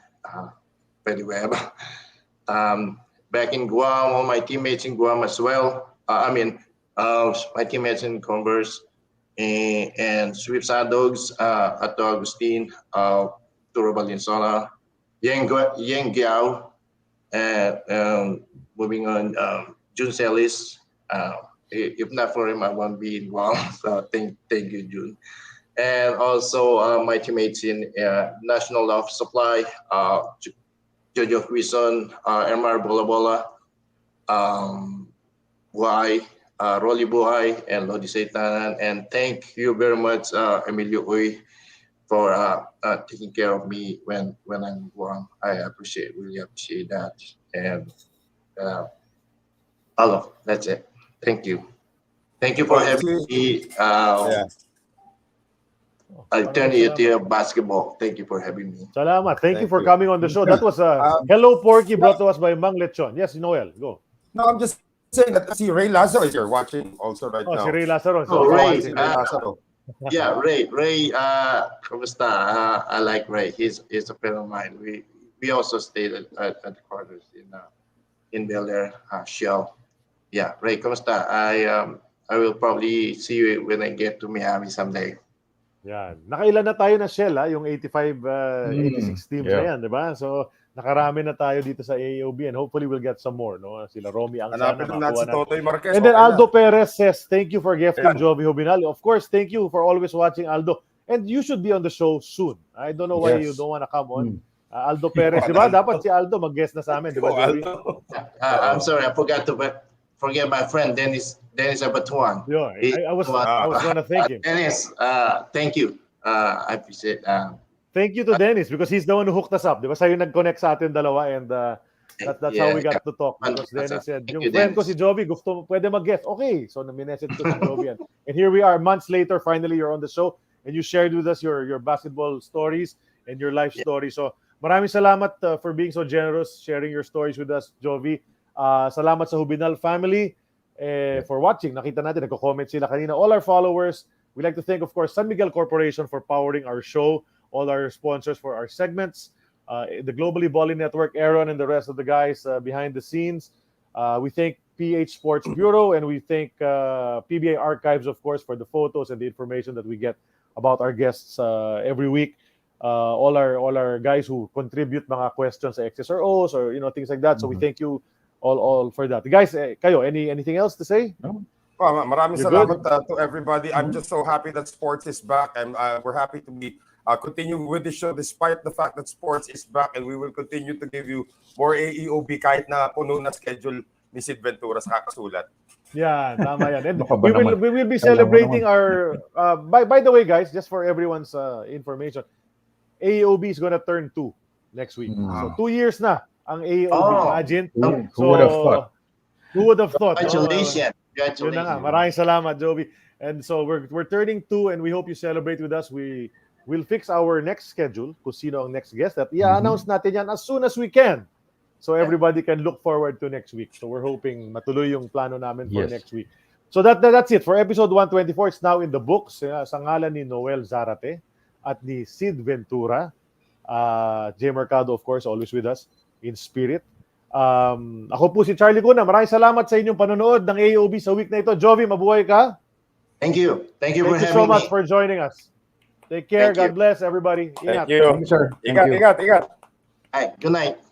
Freddy Webb. Back in Guam, all my teammates in Guam as well. My teammates in Converse and Sweep Dogs, Ato Agustin, Turo Valenzuela, Yang Giao, and moving on, June Celis. If not for him, I won't be in Guam. So thank you, June. And also my teammates in National Office Supply, Jojo Huison, Emar Bolabola, Buhay, Rolly Buhay, and Lodi Saitanan. And thank you very much, Emilio Uy, for taking care of me when I'm in Guam. I really appreciate that. And that's it. Thank you. Thank you for having me. Alternative of basketball. Thank you for having me. Salamat. Thank you for coming on the show. That was Hello Porky brought to us by Mang Lechon. Yes, Noel, go. No, I'm just saying that see Ray Lazaro is here watching also right now. Si Ray Lazaro. Ray. Ray Lazaro. Yeah, Ray. Kamusta? I like Ray. He's a friend of mine. We also stayed at the quarters in Bel Air, Shell. Yeah, Ray, kamusta? I will probably see you when I get to Miami someday. Yan. Nakailan na tayo na Shell, yung 85, 86 teams na yan, di ba? So, nakarami na tayo dito sa AEOB and hopefully we'll get some more, no? Sila Romy Angsana, si Totoy Marquez. And then Aldo Perez says, thank you for gifting Jovie Jubinal. Of course, thank you for always watching, Aldo. And you should be on the show soon. I don't know why you don't want to come on. Aldo Perez, di ba? Dapat si Aldo mag-guest na sa amin, di ba, Jovie? I'm sorry, I forgot to forget my friend Dennis Abatuan. Yeah, I was going to thank him. Dennis, thank you. I appreciate. Thank you to Dennis because he's the one who hooked us up. Di ba? Sa'yo nag-connect sa atin dalawa and that's how we got to talk. Because Dennis said, yung friend ko si Jovie, gusto pwede mag-guest. Okay. So, minessage ko si Jovie. And here we are, months later, finally you're on the show and you shared with us your basketball stories and your life story. So, maraming salamat for being so generous, sharing your stories with us, Jovie. Salamat sa Jubinal family for watching. Nakita natin, nagko-comment sila kanina. All our followers, we'd like to thank, of course, San Miguel Corporation for powering our show, all our sponsors for our segments, the Globally Ballin Network, Aaron and the rest of the guys behind the scenes. We thank PH Sports Bureau and we thank PBA Archives, of course, for the photos and the information that we get about our guests every week. All our guys who contribute mga questions sa X's or O's or things like that. So we thank you all for that. Guys, kayo, anything else to say? No. Maraming salamat to everybody. I'm just so happy that sports is back, and we're happy to be continuing with the show despite the fact that sports is back, and we will continue to give you more AEOB kahit na puno na schedule ni Sid Ventura sa kakasulat. Yeah, tama yan. And Baka ba naman? we will be Kailangan celebrating naman. our by the way, guys, just for everyone's information, AEOB is gonna turn 2 next week. So 2 years na ang AEOB. Oh. Imagine. Who would have thought? Who would have thought? Congratulations. Yun na nga. Maraming salamat, Jovie. And so we're turning 2 and we hope you celebrate with us. We will fix our next schedule kung sino ang next guest at i-announce natin yan as soon as we can. So everybody can look forward to next week. So we're hoping matuloy yung plano namin for next week. So that's it for episode 124. It's now in the books. Sa ngalan ni Noel Zarate at ni Sid Ventura. Jay Mercado, of course, always with us in spirit. Ako po si Charlie Cuna. Maraming salamat sa inyong panonood ng AEOB sa week na ito. Jovie, mabuhay ka. Thank you. Thank you for Thank you having so much me. for joining us. Take care. Thank you. God bless everybody. Ingat. Thank you. Thank you, sir. Thank Ingat, you. ingat, ingat. Hi. Good night.